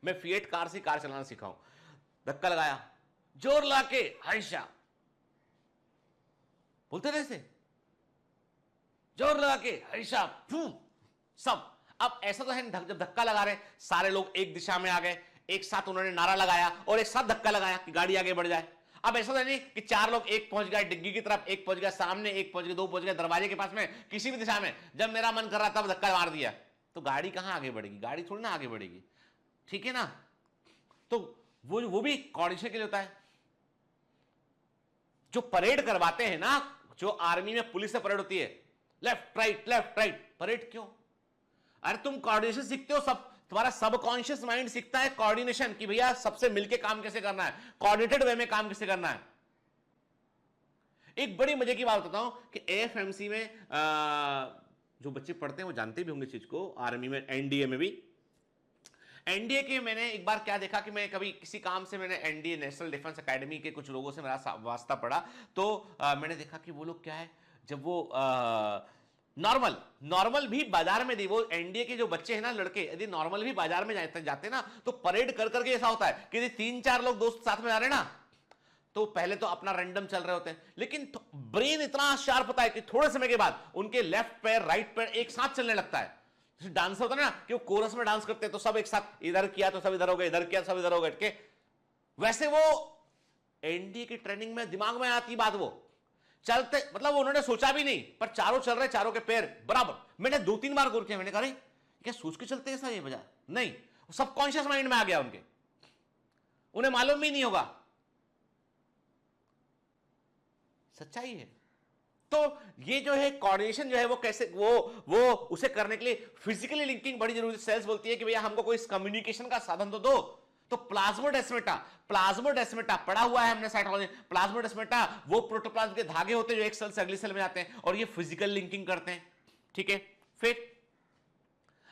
मैं फिएट कार से कार चलाना सीखा हूं। धक्का लगाया, जोर लगा के हर्षा बोलते थे ऐसे, जोर लगा के हर्षा सब। अब ऐसा तो है जब धक्का लगा रहे सारे लोग एक दिशा में आ गए, एक साथ उन्होंने नारा लगाया और एक साथ धक्का लगाया कि गाड़ी आगे बढ़ जाए। अब ऐसा तो नहीं कि 4 लोग एक पहुंच गए डिग्गी की तरफ, एक पहुंच गया सामने, एक पहुंच गए, 2 पहुंच गए दरवाजे के पास में, किसी भी दिशा में। जब मेरा मन कर रहा तब धक्का मार दिया, तो गाड़ी कहां आगे बढ़ेगी? गाड़ी थोड़ी ना आगे बढ़ेगी, ठीक है ना? तो वो भी कोऑर्डिनेशन के लिए होता है। जो परेड करवाते हैं ना, जो आर्मी में पुलिस से परेड होती है, लेफ्ट राइट, परेड क्यों? अरे तुम कोऑर्डिनेशन सीखते हो, सब तुम्हारा सबकॉन्शियस माइंड सीखता है कोऑर्डिनेशन, कि भैया सबसे मिलके काम कैसे करना है, कोऑर्डिनेटेड वे में काम कैसे करना है। एक बड़ी मजे की बात बताता हूं कि एएफएमसी में जो बच्चे पढ़ते हैं वो जानते भी होंगे चीज को, आर्मी में एनडीए में भी। एनडीए के मैंने एक बार क्या देखा कि मैं कभी किसी काम से मैंने एनडीए नेशनल डिफेंस एकेडमी के कुछ लोगों से मेरा वास्ता पड़ा, तो मैंने देखा कि वो लोग क्या है, जब वो नॉर्मल भी बाजार में दी, वो एनडीए के जो बच्चे हैं ना लड़के, यदि नॉर्मल भी बाजार में जाते ना तो परेड कर करके ऐसा होता है कि यदि 3-4 लोग दोस्त साथ में आ रहे हैं ना, तो पहले तो अपना रैंडम चल रहे होते हैं, लेकिन ब्रेन इतना शार्प होता है कि थोड़े समय के बाद उनके लेफ्ट पैर राइट पैर एक साथ चलने लगता है। जैसे डांसर होता है ना कि वो कोरस में डांस करते हैं तो सब एक साथ, इधर किया तो सब इधर हो गए, इधर किया सब इधर हो गए, वैसे वो एनडीए की ट्रेनिंग में दिमाग में आती बात, वो चलते, मतलब उन्होंने सोचा भी नहीं, पर चारों चल रहे, चारों के पैर बराबर। मैंने 2-3 बार गौर किया, मैंने कहा क्या सोच के चलते हैं ऐसा ये वजह नहीं, सबकॉन्शियस माइंड में आ गया उनके, उन्हें मालूम भी नहीं होगा, सच्चाई है। तो ये जो है कोऑर्डिनेशन जो है वो कैसे, वो उसे करने के लिए फिजिकली लिंकिंग बड़ी जरूरी। सेल्स बोलती है कि भैया हमको कोई कम्युनिकेशन का साधन तो दो। तो प्लाज्मोडेस्माटा पढ़ा हुआ है हमने साइटोलॉजी। प्लाज्मोडेस्माटा वो प्रोटोप्लाज्म के धागे होते हैं जो एक सेल से अगली सेल में जाते हैं और ये फिजिकल लिंकिंग करते हैं, ठीक है। फिर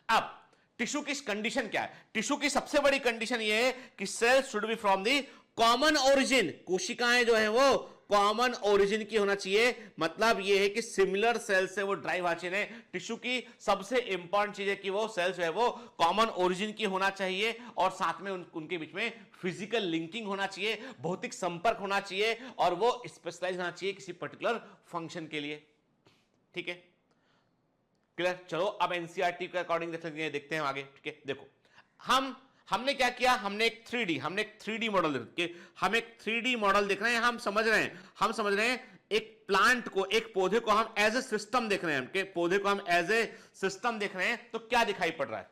अब टिश्यू की कंडीशन क्या है? टिश्यू की सबसे बड़ी कंडीशन ये है कि cell should be from the common origin, कोशिकाएं जो है वो कॉमन ओरिजिन की होना चाहिए। मतलब ये है कि सिमिलर सेल से वो ड्राइव होना चाहिए। टिश्यू की सबसे इंपॉर्टेंट चीज है कि वो सेल्स जो है वो कॉमन ओरिजिन की होना चाहिए और साथ में उनके बीच में फिजिकल लिंकिंग होना चाहिए, भौतिक संपर्क होना चाहिए और वो स्पेशलाइज होना चाहिए किसी पर्टिकुलर फंक्शन के लिए, ठीक है, क्लियर। चलो अब एनसीईआरटी के अकॉर्डिंग देखते हैं आगे, ठीक है। देखो हमने क्या किया, हमने एक 3D मॉडल हम एक 3D मॉडल देख रहे हैं, हम समझ रहे हैं एक प्लांट को, एक पौधे को हम एज ए सिस्टम देख रहे हैं, पौधे को हम एज ए सिस्टम देख रहे हैं। तो क्या दिखाई पड़ रहा है?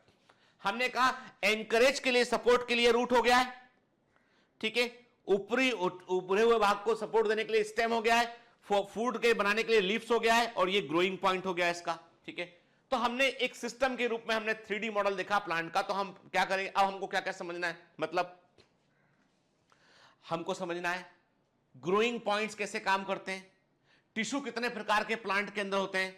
हमने कहा एंकरेज के लिए, सपोर्ट के लिए रूट हो गया है, ठीक है, ऊपरी उभरे हुए भाग को सपोर्ट देने के लिए स्टेम हो गया है, फूड के बनाने के लिए लीव्स हो गया है, और ये ग्रोइंग पॉइंट हो गया है इसका। ठीक है, तो हमने एक सिस्टम के रूप में हमने 3D मॉडल देखा प्लांट का। तो हम क्या करेंगे अब, हमको क्या क्या समझना है, मतलब हमको समझना है ग्रोइंग पॉइंट्स कैसे काम करते हैं, टिश्यू कितने प्रकार के प्लांट के अंदर होते हैं,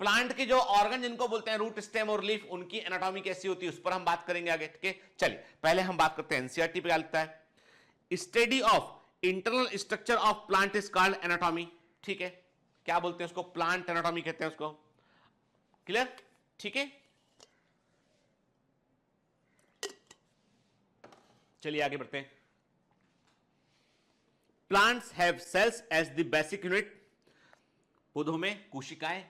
प्लांट के जो ऑर्गन जिनको बोलते हैं रूट, स्टेम और लीफ, उनकी एनाटॉमी कैसी होती है, उस पर हम बात करेंगे आगे। ठीक है, चलिए पहले हम बात करते हैं एनसीईआरटी पे क्या लिखता है, study of internal structure of plant is called anatomy. ठीक है, क्या बोलते हैं उसको, प्लांट एनाटॉमी कहते हैं उसको। क्लियर? ठीक है, चलिए आगे बढ़ते हैं। Plants have cells as the basic unit, पौधों में कोशिकाएं,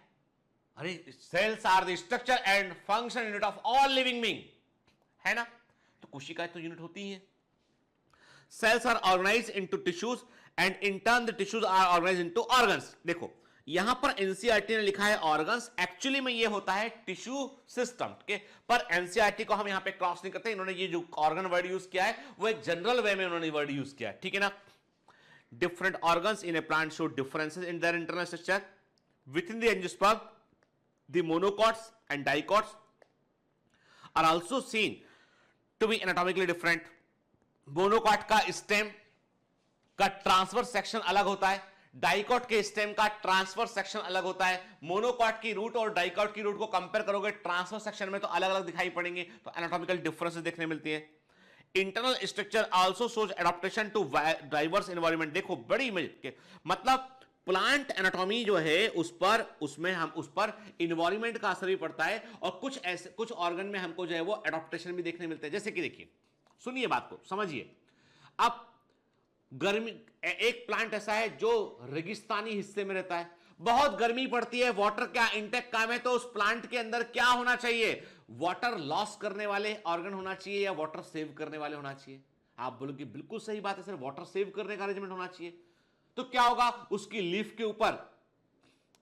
अरे cells are the structure and function unit of all living being, है ना, तो कोशिकाएं तो यूनिट होती है। Cells are organised into tissues and in turn the tissues are organised into organs. देखो यहां पर एनसीईआरटी ने लिखा है ऑर्गन्स, एक्चुअली में ये होता है टिश्यू सिस्टम के, पर एनसीईआरटी को हम यहां पे क्रॉस नहीं करते, इन्होंने ये जो ऑर्गन वर्ड यूज किया है वो एक जनरल वे में उन्होंने वर्ड यूज किया है। ठीक है ना, different organs in a plant show differences in their internal structure. Within the angiosperm, the monocots and dicots are also seen to be anatomically different. Monocot का स्टेम का ट्रांसवर्स सेक्शन अलग होता है, डाइकॉट के स्टेम का ट्रांसवर्स सेक्शन अलग होता है। मोनोकॉट की रूट और डाइकॉट की रूट को कंपेयर करोगे ट्रांसवर्स सेक्शन में तो अलग अलग दिखाई पड़ेंगे, तो एनाटॉमिकल डिफरेंसेस देखने मिलती है। Internal structure also shows adaptation to diverse environment. देखो बड़ी मतलब प्लांट एनाटॉमी जो है उसमें हम उस पर इन्वायरमेंट का असर भी पड़ता है, और कुछ ऑर्गन में हमको जो है वो एडाप्टेशन भी देखने मिलते हैं। जैसे कि देखिए, सुनिए बात को समझिए। अब गर्मी, एक प्लांट ऐसा है जो रेगिस्तानी हिस्से में रहता है, बहुत गर्मी पड़ती है, वाटर क्या इंटेक काम है, तो उस प्लांट के अंदर क्या होना चाहिए, वाटर लॉस करने वाले ऑर्गन होना चाहिए या वाटर सेव करने वाले होना चाहिए। आप बोलोगे बिल्कुल सही बात है सर, वाटर सेव करने का अरेंजमेंट होना चाहिए। तो क्या होगा, उसकी लीफ के ऊपर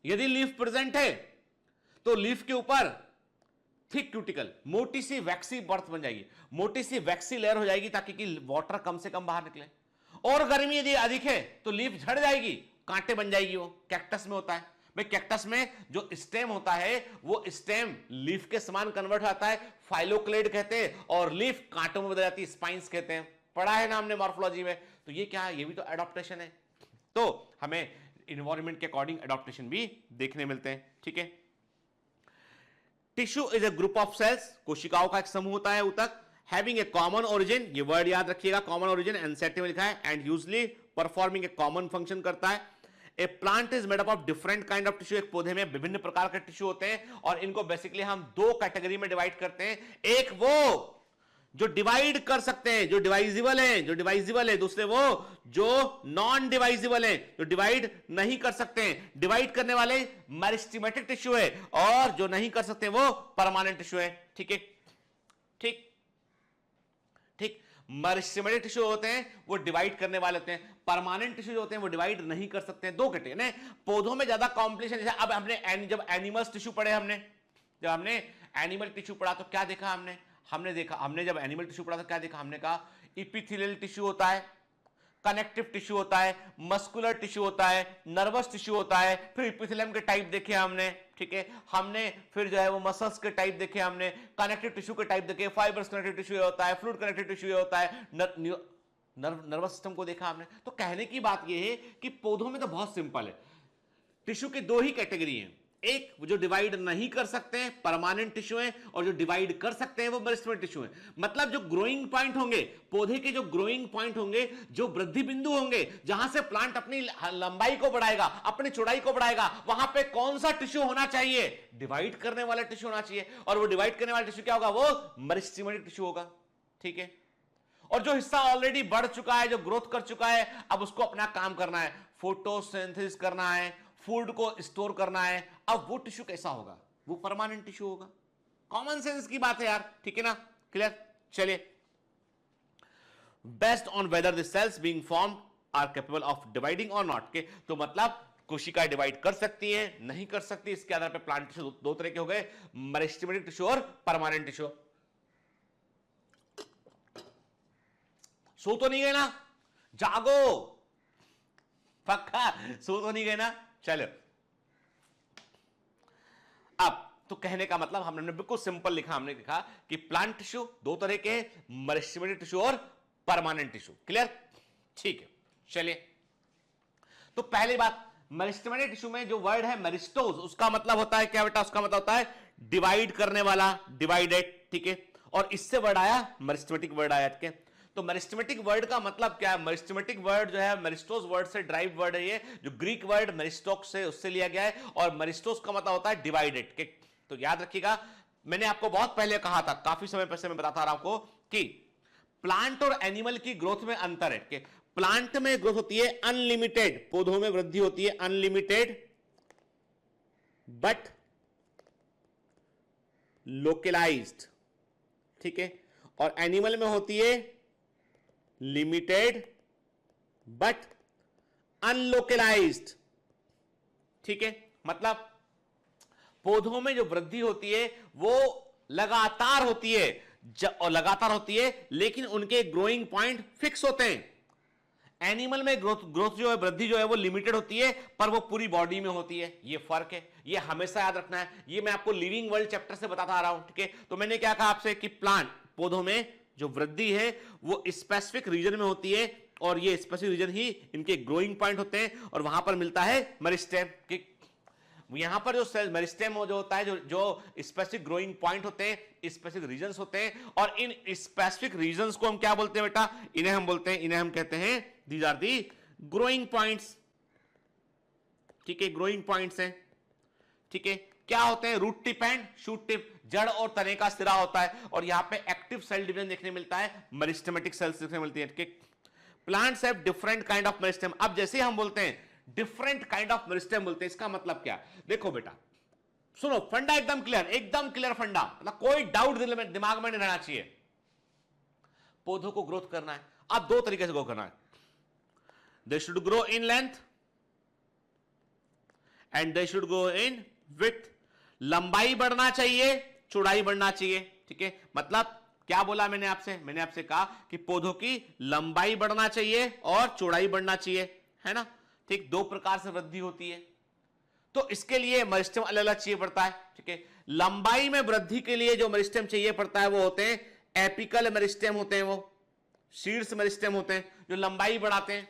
यदि लीफ प्रेजेंट है तो लीफ के ऊपर थिक क्यूटिकल, मोटी सी वैक्सी बर्थ बन जाएगी, मोटी सी वैक्सी लेयर हो जाएगी ताकि कि वाटर कम से कम बाहर निकले। और गर्मी यदि अधिक है तो लीफ झड़ जाएगी, कांटे बन जाएगी। वो कैक्टस में होता है भाई, कैक्टस में जो स्टेम होता है वो स्टेम लीफ के समान कन्वर्ट होता है, फाइलोक्लेड कहते हैं, और लीफ कांटों में बदल जाती है, स्पाइंस कहते हैं, पढ़ा है ना हमने मॉर्फोलॉजी में। तो ये क्या है, ये भी तो एडॉप्टेशन है। तो हमें इन्वायरमेंट के अकॉर्डिंग एडॉप्टेशन भी देखने मिलते हैं। ठीक है, tissue is a group of cells, कोशिकाओं का एक समूह होता है ऊतक, हैविंग ए कॉमन ओरिजिन, ये वर्ड याद रखिएगा, कॉमन ओरिजिन एनसीईआरटी में लिखा है, and usually performing a common function करता है। A plant is made up of different kind of tissue, एक पौधे में विभिन्न प्रकार के टिश्यू होते हैं, और इनको बेसिकली हम दो कैटेगरी में डिवाइड करते हैं। एक वो जो डिवाइड कर सकते हैं, जो डिवाइजिबल है, दूसरे वो जो नॉन डिवाइजिबल है, जो डिवाइड नहीं कर सकते हैं। डिवाइड करने वाले मेरिस्टेमेटिक टिश्यू है, और जो नहीं कर सकते वो परमानेंट टिश्यू है। ठीक है, ठीक, मेरिस्टेमेटिक टिश्यू होते हैं वो डिवाइड करने वाले होते हैं, परमानेंट टिश्यू जो होते हैं वो डिवाइड नहीं कर सकते हैं। दो कैटेगरी पौधों में ज्यादा कॉम्प्लिकेशन। जैसे अब हमने जब एनिमल्स टिश्यू पढ़े, जब हमने एनिमल टिश्यू पढ़ा तो क्या देखा हमने जब एनिमल टिश्यू पढ़ा तो क्या देखा, हमने कहा इपिथेलियल टिश्यू होता है, कनेक्टिव टिश्यू होता है, मस्कुलर टिश्यू होता है, नर्वस टिश्यू होता है, फिर इपिथेलियम के टाइप देखे हमने। ठीक है, हमने फिर जो है वो मसल्स के टाइप देखे, हमने कनेक्टिव टिश्यू के टाइप देखे, फाइबर्स कनेक्टिव टिश्यू होता है, फ्लूइड कनेक्टिव टिश्यू होता है, नर्वस सिस्टम को देखा हमने। तो कहने की बात यह है कि पौधों में तो बहुत सिंपल है, टिश्यू की दो ही कैटेगरी है, एक जो डिवाइड नहीं कर सकते हैं परमानेंट टिश्यू है, और जो डिवाइड कर सकते हैं वो मेरिस्टेमेटिक टिश्यू है। मतलब जो ग्रोइंग पॉइंट होंगे, पौधे के जो ग्रोइंग पॉइंट होंगे, जो वृद्धि बिंदु होंगे, जहां से प्लांट अपनी लंबाई को बढ़ाएगा, अपनी चौड़ाई को बढ़ाएगा, वहां पे कौन सा टिश्यू होना चाहिए, डिवाइड करने वाला टिश्यू होना चाहिए। और वो डिवाइड करने वाला टिश्यू क्या होगा, वो मेरिस्टेमेटिक टिश्यू होगा। ठीक है, और जो हिस्सा ऑलरेडी बढ़ चुका है, जो ग्रोथ कर चुका है, अब उसको अपना काम करना है, फोटोसिंथेसिस करना है, फूड को स्टोर करना है, अब वो टिश्यू कैसा होगा, वो परमानेंट टिश्यू होगा। कॉमन सेंस की बात है यार, ठीक है ना, क्लियर। चलिए, based on whether the cells being formed are capable of dividing और नॉट के, तो मतलब कोशिकाएं डिवाइड कर सकती हैं, नहीं कर सकती, इसके आधार पर प्लांट टिश्यू दो तरह के हो गए, मेरिस्टेमेटिक टिश्यू और परमानेंट टिश्यू। सो तो नहीं गए ना? जागो, पक्का सो तो नहीं गए ना? चलो, अब तो कहने का मतलब हमने बिल्कुल सिंपल लिखा, हमने लिखा कि प्लांट टिश्यू दो तरह के, मेरिस्टेमेटिक टिश्यू और परमानेंट टिश्यू। क्लियर? ठीक है, चलिए। तो पहली बात, मेरिस्टेमेटिक टिश्यू में जो वर्ड है मेरिस्टोज, उसका मतलब होता है क्या बेटा? उसका मतलब होता है डिवाइड करने वाला, डिवाइडेड। ठीक है, और इससे वर्ड आया मेरिस्टेमेटिक वर्ड आया। ठीक है, तो मेरिस्टेमेटिक वर्ड का मतलब क्या है? मेरिस्टेमेटिक वर्ड जो है मेरिस्टोस वर्ड से ड्राइव वर्ड है, ये जो ग्रीक वर्ड मेरिस्टोक्स से उससे लिया गया है, और मेरिस्टोस का मतलब होता है डिवाइडेड। तो याद रखिएगा, मैंने आपको बहुत पहले कहा था, काफी समय पहले मैं बताता रहा आपको कि प्लांट और एनिमल की ग्रोथ में अंतर है। प्लांट में ग्रोथ होती है अनलिमिटेड, पौधों में वृद्धि होती है अनलिमिटेड बट लोकलाइज्ड। ठीक है, और एनिमल में होती है लिमिटेड बट अनलोकलाइज्ड। ठीक है, मतलब पौधों में जो वृद्धि होती है वो लगातार होती है, और लगातार होती है, लेकिन उनके ग्रोइंग पॉइंट फिक्स होते हैं। एनिमल में ग्रोथ जो है, वृद्धि जो है वो लिमिटेड होती है, पर वो पूरी बॉडी में होती है। ये फर्क है, ये हमेशा याद रखना है। ये मैं आपको लिविंग वर्ल्ड चैप्टर से बताता आ रहा हूं। ठीक है, तो मैंने क्या कहा आपसे कि प्लांट, पौधों में जो वृद्धि है वो स्पेसिफिक रीजन में होती है, और ये स्पेसिफिक रीजन ही इनके ग्रोइंग पॉइंट होते हैं, और वहां पर मिलता है मेरिस्टेम। यहां पर जो सेल मेरिस्टेम जो होता है, जो स्पेसिफिक ग्रोइंग पॉइंट होते हैं, स्पेसिफिक रीजन्स होते हैं, और इन स्पेसिफिक रीजन्स को हम क्या बोलते हैं बेटा? इन्हें हम बोलते हैं, इन्हें हम कहते हैं these are the growing points. ठीक है, ग्रोइंग पॉइंट्स हैं। ठीक है, क्या होते हैं? Root tip and shoot tip, जड़ और तने का सिरा होता है, और यहां पे एक्टिव सेल डिवीजन देखने मिलता है, मेरिस्टेमेटिक सेल्स देखने मिलती है। Plants have different kind of meristem. अब जैसे हम बोलते हैं डिफरेंट काइंड ऑफ मेरिस्टेम बोलते हैं, इसका मतलब क्या? देखो बेटा, सुनो, फंडा एकदम क्लियर फंडा, मतलब कोई डाउट दिमाग में नहीं रहना चाहिए। पौधों को ग्रोथ करना है, अब दो तरीके से ग्रो करना है। They should grow in length and they should grow in width. लंबाई बढ़ना चाहिए, चौड़ाई बढ़ना चाहिए। ठीक है, मतलब क्या बोला मैंने आपसे? मैंने आपसे कहा कि पौधों की लंबाई बढ़ना चाहिए और चौड़ाई बढ़ना चाहिए, है ना? ठीक, दो प्रकार से वृद्धि होती है, तो इसके लिए मेरिस्टेम अलग अलग चाहिए पड़ता है। ठीक है, लंबाई में वृद्धि के लिए जो मेरिस्टेम चाहिए पड़ता है वो होते हैं एपिकल मेरिस्टेम होते हैं, वो शीर्ष मेरिस्टेम होते हैं जो लंबाई बढ़ाते हैं।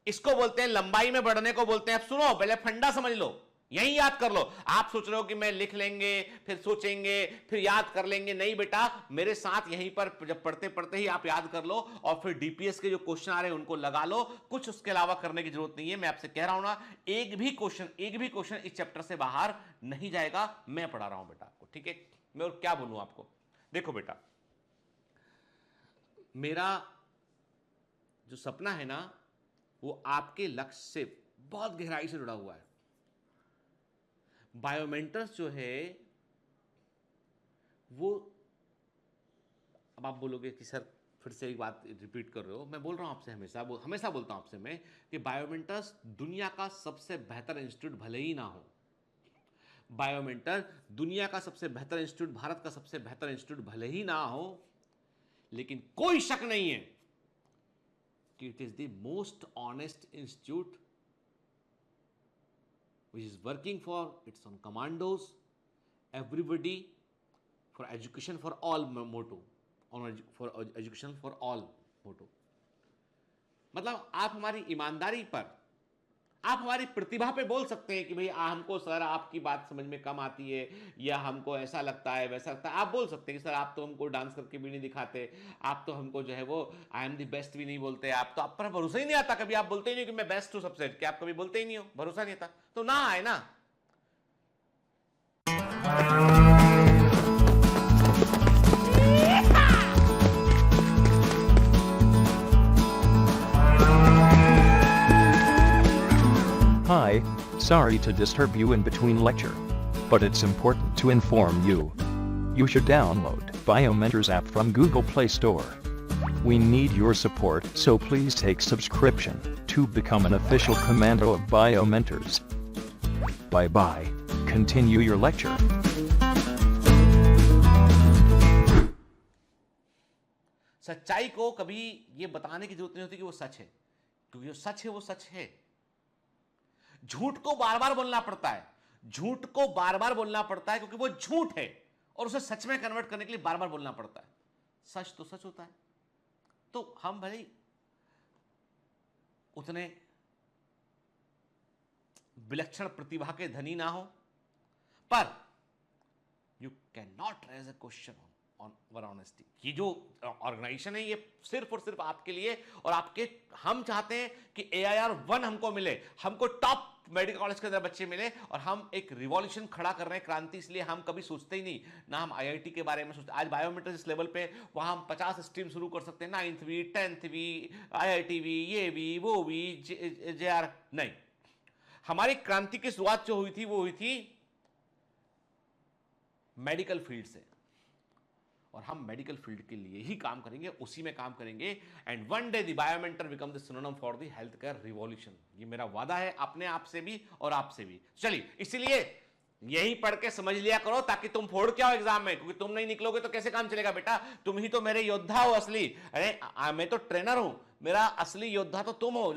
इसको बोलते हैं, लंबाई में बढ़ने को बोलते हैं। अब सुनो, पहले फंडा समझ लो, यही याद कर लो। आप सोच रहे हो कि मैं लिख लेंगे, फिर सोचेंगे, फिर याद कर लेंगे। नहीं बेटा, मेरे साथ यहीं पर जब पढ़ते पढ़ते ही आप याद कर लो, और फिर डीपीएस के जो क्वेश्चन आ रहे हैं उनको लगा लो। कुछ उसके अलावा करने की जरूरत नहीं है। मैं आपसे कह रहा हूं ना, एक भी क्वेश्चन इस चैप्टर से बाहर नहीं जाएगा। मैं पढ़ा रहा हूं बेटा आपको। ठीक है, मैं और क्या बोलूं आपको? देखो बेटा, मेरा जो सपना है ना, वो आपके लक्ष्य से बहुत गहराई से जुड़ा हुआ है। बायोमेंटर्स जो है वो, अब आप बोलोगे कि सर फिर से एक बात रिपीट कर रहे हो। मैं बोल रहा हूं आपसे, हमेशा बोलता हूं आपसे मैं कि बायोमेंटर्स दुनिया का सबसे बेहतर इंस्टीट्यूट भले ही ना हो, बायोमेंटर दुनिया का सबसे बेहतर इंस्टीट्यूट, भारत का सबसे बेहतर इंस्टीट्यूट भले ही ना हो, लेकिन कोई शक नहीं है कि it is the most honest institute which is working for its own commandos, everybody, for education for all motto, for education for all motto। मतलब आप हमारी ईमानदारी पर, आप हमारी प्रतिभा पे बोल सकते हैं कि भाई हमको सर आपकी बात समझ में कम आती है, या हमको ऐसा लगता है वैसा लगता है। आप बोल सकते हैं कि सर आप तो हमको डांस करके भी नहीं दिखाते, आप तो हमको जो है वो आई एम द बेस्ट भी नहीं बोलते, आप तो, आप पर भरोसा ही नहीं आता। कभी आप बोलते ही नहीं कि मैं बेस्ट हूं सबसे, क्या आप कभी बोलते ही नहीं हो? भरोसा नहीं आता तो ना आए ना।
Hi, sorry to disturb you in between lecture. But it's important to inform you. You should download Biomentors app from Google Play Store. We need your support, so please take subscription to become an official commando of Biomentors. Bye bye. Continue your lecture.
सच्चाई को कभी ये बताने की जरूरत नहीं होती कि वो सच है, क्योंकि जो सच है वो सच है। झूठ को बार बार बोलना पड़ता है, झूठ को बार बार बोलना पड़ता है क्योंकि वो झूठ है और उसे सच में कन्वर्ट करने के लिए बार बार बोलना पड़ता है। सच तो सच होता है। तो हम भले उतने विलक्षण प्रतिभा के धनी ना हो, पर you can not raise a question on our honesty. ये जो ऑर्गेनाइजेशन है ये सिर्फ और सिर्फ आपके लिए और आपके, हम चाहते हैं कि AIR 1 हमको मिले, हमको टॉप मेडिकल कॉलेज के अंदर बच्चे मिले और हम एक रिवॉल्यूशन खड़ा कर रहे हैं, क्रांति। इसलिए हम कभी सोचते ही नहीं, ना हम IIT के बारे में सोचते। आज बायोमेट्रिक इस लेवल पे, वहां हम 50 स्ट्रीम शुरू कर सकते हैं, 9th भी, 10th भी, IIT भी, ये भी, वो भी, JR नहीं। हमारी क्रांति की शुरुआत जो हुई थी वो हुई थी मेडिकल फील्ड से, और हम मेडिकल फील्ड के लिए ही काम करेंगे, उसी में काम करेंगे। And one day the biomentor become the synonym for the health care revolution. ये मेरा वादा है अपने आप से भी और आपसे भी। चलिए, इसलिए यही पढ़ के समझ लिया करो ताकि तुम फोड़ के आओ एग्जाम में, क्योंकि तुम नहीं निकलोगे तो कैसे काम चलेगा बेटा। तुम ही तो मेरे योद्धा हो असली। अरे मैं तो ट्रेनर हूं, मेरा असली योद्धा तो तुम हो,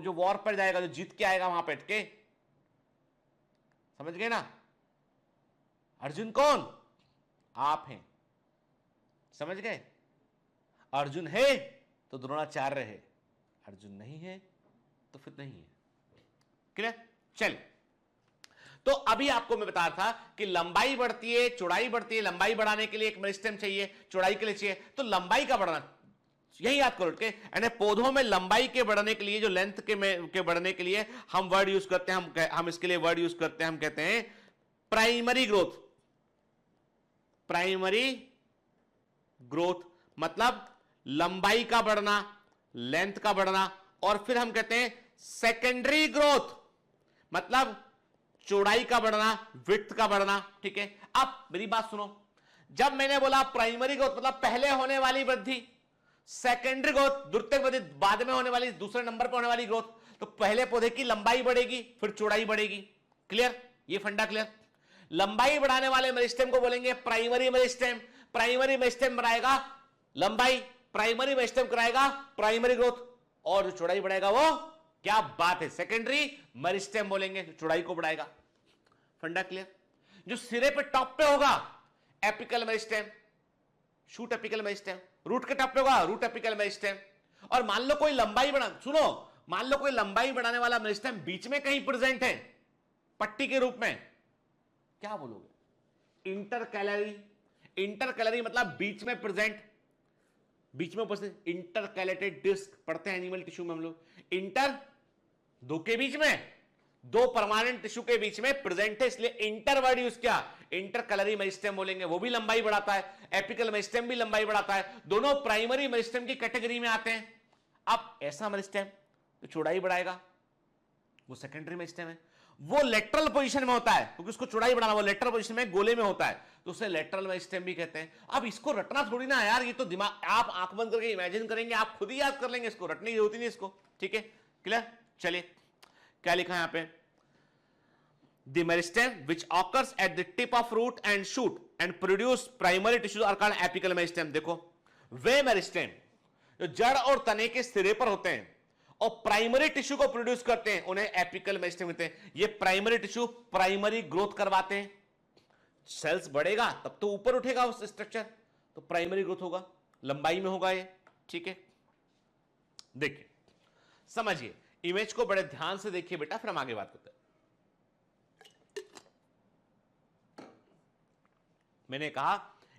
जो वॉर पर जाएगा, जो जीत के आएगा वहां बैठ के। समझ गए ना? अर्जुन कौन? आप हैं। समझ गए? अर्जुन है तो द्रोणाचार्य है, अर्जुन नहीं है तो फिर नहीं है। क्लियर? चल, तो अभी आपको मैं बता रहा था कि लंबाई बढ़ती है, चौड़ाई बढ़ती है। लंबाई बढ़ाने के लिए एक मेरिस्टेम चाहिए, चौड़ाई के लिए चाहिए। तो लंबाई का बढ़ना, यही याद करो के, यानी पौधों में लंबाई के बढ़ने के लिए, जो लेंथ के बढ़ने के लिए हम वर्ड यूज करते हैं, हम इसके लिए वर्ड यूज करते हैं, हम कहते हैं प्राइमरी ग्रोथ। प्राइमरी ग्रोथ मतलब लंबाई का बढ़ना, लेंथ का बढ़ना। और फिर हम कहते हैं सेकेंडरी ग्रोथ मतलब चौड़ाई का बढ़ना, विड्थ का बढ़ना। ठीक है, अब मेरी बात सुनो। जब मैंने बोला प्राइमरी ग्रोथ मतलब पहले होने वाली वृद्धि, सेकेंडरी ग्रोथ द्वितीयक वृद्धि बाद में होने वाली, दूसरे नंबर पर होने वाली ग्रोथ, तो पहले पौधे की लंबाई बढ़ेगी फिर चौड़ाई बढ़ेगी। क्लियर? ये फंडा क्लियर? लंबाई बढ़ाने वाले मेरिस्टेम को बोलेंगे प्राइमरी मेरिस्टेम। प्राइमरी मेरिस्टेम बढ़ाएगा लंबाई, प्राइमरी मेरिस्टेम कराएगा प्राइमरी ग्रोथ, और जो चौड़ाई बढ़ाएगा वो, क्या बात है, सेकेंडरी मेरिस्टेम बोलेंगे, जो चौड़ाई को बढ़ाएगा। फंडा क्लियर? जो सिरे पे टॉप पे होगा apical meristem, shoot apical meristem. Root के टॉप पे होगा रूट एपिकल मेरिस्टेम। और मान लो कोई लंबाई बढ़ा, सुनो, मान लो कोई लंबाई बढ़ाने वाला मेरिस्टेम बीच में कहीं प्रेजेंट है पट्टी के रूप में, क्या बोलोगे? इंटरकैलरी। इंटरकैलरी मतलब बीच में प्रेजेंट, बीच में उपस्थित। इंटरकैलेटेड डिस्क पढ़ते हैं एनिमल टिश्यू में हम लोग। इंटर दो के बीच में, दो परमानेंट टिश्यू के बीच में प्रेजेंट है, इसलिए इंटर वर्ड यूज किया। इंटरकैलरी मेरिस्टेम बोलेंगे, वो भी लंबाई बढ़ाता है। एपिकल मेरिस्टेम भी लंबाई बढ़ाता है। दोनों प्राइमरी मेरिस्टेम की कैटेगरी में आते हैं। अब ऐसा मेरिस्टेम तो चौड़ाई बढ़ाएगा, वो सेकेंडरी मेरिस्टेम है। वो लेटरल पोजीशन में होता है क्योंकि उसको चौड़ाई बढ़ाना, वो लेटरल पोजीशन में गोले में होता है, तो उसे लेटरल मेरिस्टेम भी कहते हैं। अब इसको रटना थोड़ी ना यार, ये तो दिमाग, आप आंख बंद करके इमेजिन करेंगे, आप खुद ही याद कर लेंगे, इसको रटने की जरूरत ही नहीं इसको। ठीक है, क्लियर? चलिए, क्या लिखा है यहां पे? The meristem which occurs at the tip of root and shoot and produce primary tissues are called apical meristem। देखो, वे मेरिस्टेम जो जड़ और तने के सिरे पर होते हैं और प्राइमरी टिश्यू को प्रोड्यूस करते हैं, उन्हें एपिकल मेरिस्टेम कहते हैं। ये प्राइमरी टिश्यू प्राइमरी ग्रोथ करवाते हैं। सेल्स बढ़ेगा तब तो ऊपर उठेगा उस स्ट्रक्चर, तो प्राइमरी ग्रोथ होगा, लंबाई में होगा ये। ठीक है, देखिए, समझिए, इमेज को बड़े ध्यान से देखिए बेटा, फिर हम आगे बात करते हैं। मैंने कहा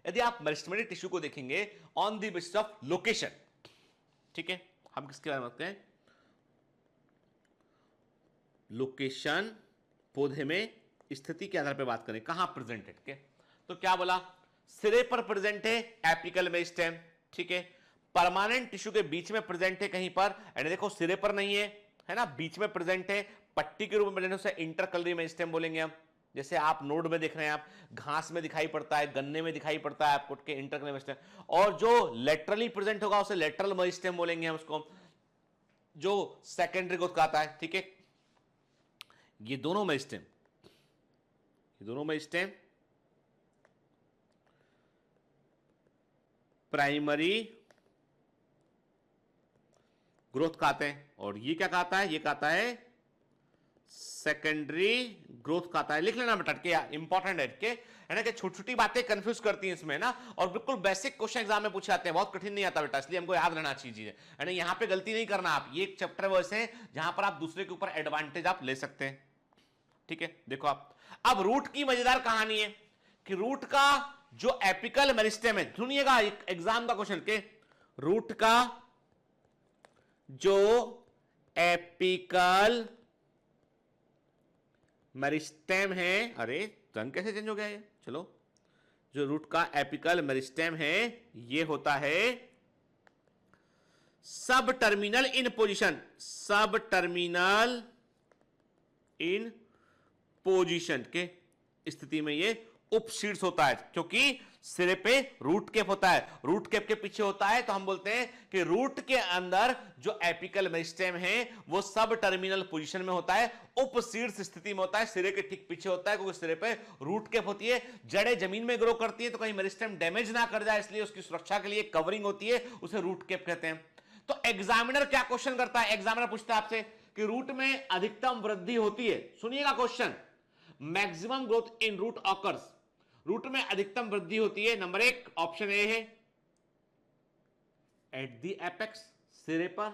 यदि आप मेरिस्टेमेटिक टिश्यू को देखेंगे on the basis of location, ठीक है, हम किसके बारे में बात करें? लोकेशन, पौधे में स्थिति के आधार पर बात करें, कहां प्रेजेंट है। ठीक है, तो क्या बोला? सिरे पर प्रेजेंट है एपिकल मेरिस्टेम। ठीक है, परमानेंट टिश्यू के बीच में प्रेजेंट है कहीं पर, एंड देखो सिरे पर नहीं है ना, बीच में प्रेजेंट है, पट्टी के रूप में प्रेजेंट है, उसे इंटरकलरी मेरिस्टेम बोलेंगे हम। जैसे आप नोड में देख रहे हैं, आप घास में दिखाई पड़ता है, गन्ने में दिखाई पड़ता है आपको के इंटरकलरी मेरिस्टेम। और जो लेटरली प्रेजेंट होगा उसे लेटरल मेरिस्टेम बोलेंगे हम उसको, जो सेकेंडरी ग्रोथ कराता है। ठीक है, ये दोनों मेरिस्टेम, प्राइमरी ग्रोथ कहते हैं, और ये क्या कहता है, ये कहता है सेकेंडरी ग्रोथ कहता है। लिख लेना बेटा के, इंपॉर्टेंट है के, है ना, कि छोटी छोटी बातें कंफ्यूज करती हैं इसमें ना, और बिल्कुल बेसिक क्वेश्चन एग्जाम में पूछे जाते हैं, बहुत कठिन नहीं आता बेटा, इसलिए हमको याद रहना चाहिए चीजें, है ना। यहां पे गलती नहीं करना आप, ये एक चैप्टर वैसे है जहां पर आप दूसरे के ऊपर एडवांटेज आप ले सकते हैं, ठीक है। देखो आप, अब रूट की मजेदार कहानी है कि रूट का जो एपिकल मेरिस्टेम है, सुनिएगा एग्जाम का क्वेश्चन के, रूट का जो एपिकल मेरिस्टेम है, अरे रंग कैसे चेंज हो गया ये, चलो, जो रूट का एपिकल मेरिस्टेम है ये होता है सब टर्मिनल इन पोजीशन, सब टर्मिनल इन पोजीशन के स्थिति में ये उपशीर्ष होता है, क्योंकि सिरे पे रूट कैप होता है, रूट कैप के पीछे होता है, तो हम बोलते हैं कि रूट के अंदर जो एपिकल मेरिस्टेम है वो सब टर्मिनल पोजीशन में होता है, उपशीर्ष स्थिति में होता है, सिरे के ठीक पीछे होता है, क्योंकि सिरे पे रूट कैप होती है, जड़ें जमीन में ग्रो करती है, तो कहीं मेरिस्टेम डैमेज ना कर जाए, इसलिए उसकी सुरक्षा के लिए कवरिंग होती है, उसे रूट कैप कहते हैं। तो एग्जामिनर क्या क्वेश्चन करता है, एग्जामिनर पूछता है आपसे कि रूट में अधिकतम वृद्धि होती है, सुनिएगा question, maximum growth in root occurs, root में अधिकतम वृद्धि होती है, नंबर 1 ऑप्शन ए है एट द एपेक्स, सिरे पर,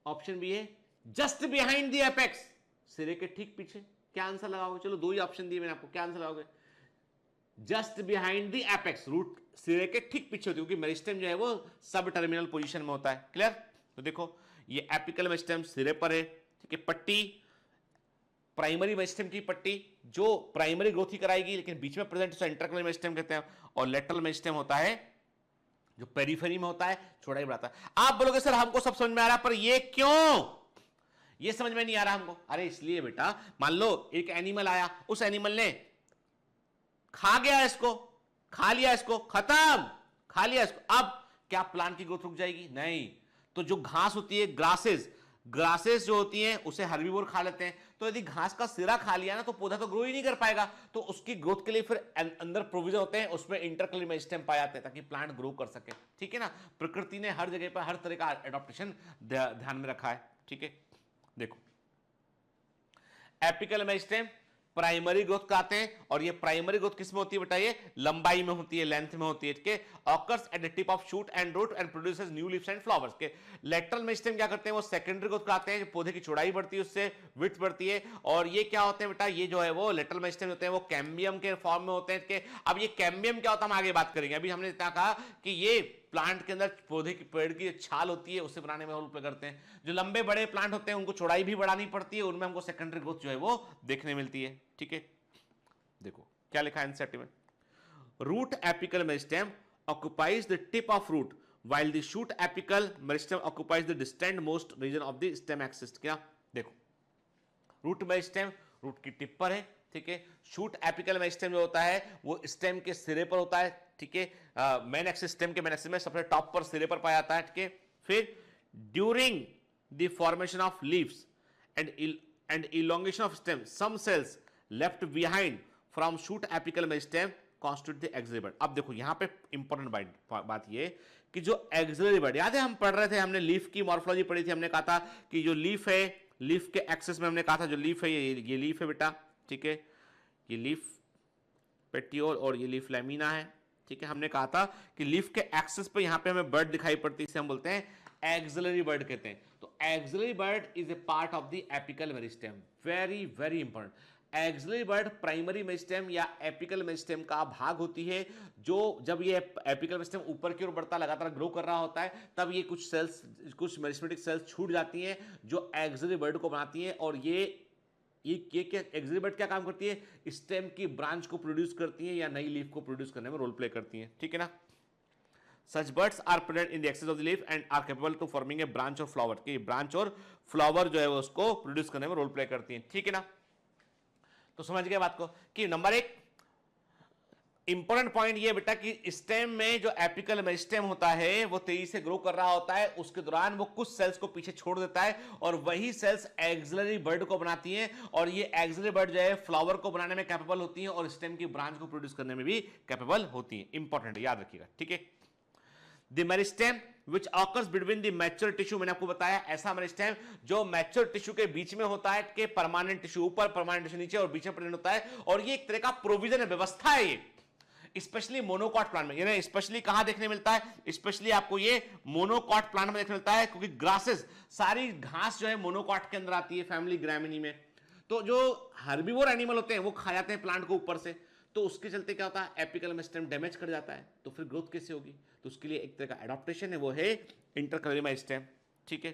ऑप्शन बी है जस्ट बिहाइंड द एपेक्स, सिरे के ठीक पीछे। क्या आंसर लगाओगे, चलो 2 ही ऑप्शन दिए मैंने आपको, क्या आंसर लगाओगे, just behind the apex, root सिरे के ठीक पीछे होती है, क्योंकि मेरिस्टेम जो है वो सब टर्मिनल पोजीशन में होता है। क्लियर, तो देखो ये एपिकल मेरिस्टेम सिरे पर है, ठीक है, पट्टी प्राइमरी मेरिस्टेम की पट्टी जो प्राइमरी ग्रोथ ही कराएगी, लेकिन बीच में प्रेजेंट उसे इंटरकलर मेरिस्टेम कहते हैं, और लेटरल मेरिस्टेम होता है जो पेरिफेरी में होता है, चौड़ाई बढ़ाता है। आप बोलोगे सर हमको सब समझ में आ रहा है, पर ये क्यों, ये समझ में नहीं आ रहा हमको। अरे इसलिए बेटा, मान लो एक एनिमल आया, उस एनिमल ने खा गया इसको, खा लिया इसको, खत्म, खा लिया इसको, अब क्या प्लांट की ग्रोथ रुक जाएगी, नहीं। तो जो घास होती है, ग्रासेस जो होती हैं उसे हर्बीवोर खा लेते हैं, तो यदि घास का सिरा खा लिया ना तो पौधा तो ग्रो ही नहीं कर पाएगा, तो उसकी ग्रोथ के लिए फिर अंदर प्रोविजन होते हैं, उसमें इंटरकलर मेरिस्टेम पाए जाते हैं ताकि प्लांट ग्रो कर सके, ठीक है ना। प्रकृति ने हर जगह पर हर तरह का एडॉप्टेशन ध्यान में रखा है, ठीक है। देखो एपिकल मेरिस्टेम प्राइमरी ग्रोथ कहते हैं, और ये प्राइमरी ग्रोथ किसमें होती है बेटा, ये लंबाई में होती है, लेंथ में होती है, ठीक है। Occurs at the tip of shoot and root and produces new leaves and flowers के। लेटरल मेरिस्टेम क्या करते हैं, वो सेकेंडरी ग्रोथ कहते हैं, पौधे की चौड़ाई बढ़ती है, उससे विड्थ बढ़ती है, और ये क्या होते हैं बेटा, ये जो है वो लेटरल मेरिस्टेम होते हैं, वो कैम्बियम के फॉर्म में होते हैं। अब ये कैम्बियम क्या होता है हम आगे बात करेंगे, अभी हमने इतना कहा कि ये प्लांट के अंदर पौधे की पेड़ की छाल होती है, उसे बनाने में रोल प्ले करते हैं। जो लंबे बड़े प्लांट होते हैं उनको चौड़ाई भी बढ़ानी पड़ती है, उनमें हमको सेकेंडरी ग्रोथ जो है वो देखने मिलती है, ठीक है। देखो क्या लिखा है एनसीईआरटी में, root apical meristem occupies the tip of root while the shoot apical meristem occupies the distant most region of the stem axis। क्या देखो, रूट मेरिस्टेम रूट की टिप पर है, ठीक है। शूट एपिकल मेरिस्टेम जो होता है वो स्टेम के सिरे पर होता है, ठीक है। मेन एक्सिस, स्टेम के मेन एक्सिस में सबसे टॉप पर सिरे पर पाया जाता है, ठीक है। फिर during the formation of leaves and elongation of stem some cells left behind from shoot apical meristem constitute the axillary bud. अब देखो यहां पे इंपॉर्टेंट बात ये कि जो एक्सिलरी बड, याद है हम पढ़ रहे थे, हमने लीफ की मॉर्फोलॉजी पढ़ी थी, हमने कहा था कि जो लीफ है, लीफ के एक्सेस में हमने कहा था जो लीफ है ये लीफ है बेटा, ठीक है, ये लीफ पेटियोल और ये लीफ लैमिना है, ठीक है। हमने कहा था कि लीफ के एक्सेस पे यहां पे हमें बर्ड दिखाई पड़ती है, इसे हम बोलते हैं एक्सिलरी बर्ड कहते हैं। तो axillary bud is a part of the apical meristem, very very important. Axillary bud primary meristem या एपिकल मेरिस्टेम का भाग होती है, जो जब ये एपिकल मेरिस्टेम ऊपर की ओर बढ़ता लगातार ग्रो कर रहा होता है, तब ये कुछ सेल्स, कुछ मेरिस्टेमेटिक सेल्स छूट जाती हैं जो एक्सिलरी बर्ड को बनाती हैं, और ये एक्सिलरी बर्ड क्या काम करती है, स्टेम की ब्रांच को प्रोड्यूस करती है या नई लीफ को प्रोड्यूस करने में रोल प्ले करती है, ठीक है ना। Such birds are present in the axis of the leaf and are capable to forming a branch or flower। कि ब्रांच और फ्लावर जो है वो उसको प्रोड्यूस करने में रोल प्ले करती हैं, ठीक है ना। तो समझ गए बात को कि नंबर 1 इंपॉर्टेंट पॉइंट ये बेटा कि स्टेम में जो एपिकल मेरिस्टेम होता है वो तेजी से ग्रो कर रहा होता है, उसके दौरान वो कुछ सेल्स को पीछे छोड़ देता है, और वही सेल्स एक्सिलरी बर्ड को बनाती हैं, और ये एक्सिलरी बर्ड जो है फ्लावर को बनाने में कैपेबल होती हैं और स्टेम की ब्रांच को प्रोड्यूस करने में भी कैपेबल होती हैं। इंपॉर्टेंट याद रखिएगा, ठीक है। The meristem which occurs between the mature tissue, मैंने आपको बताया ऐसा मेरिस्टेम जो मैच्योर टिश्यू के बीच में होता है, कि परमानेंट टिश्यू ऊपर, परमानेंट टिश्यू नीचे और बीच में प्रेजेंट होता है, और ये एक तरह का प्रोविजन है, व्यवस्था है ये, स्पेशली मोनोकॉट प्लांट में। यानी स्पेशली कहां देखने मिलता है, स्पेशली आपको ये मोनोकॉट प्लांट में देखने मिलता है, क्योंकि ग्रासेस, सारी घास जो है मोनोकॉट के अंदर आती है, फैमिली ग्रामिनी में। तो जो हर्बीवोर एनिमल होते हैं वो खा जाते हैं प्लांट को ऊपर से, तो उसके चलते क्या होता है, एपिकल मेरिस्टेम डैमेज कर जाता है, तो फिर ग्रोथ कैसे होगी? तो उसके लिए एक तरह का एडॉप्टेशन है, वो है इंटरकलरी मेरिस्टेम। ठीक है,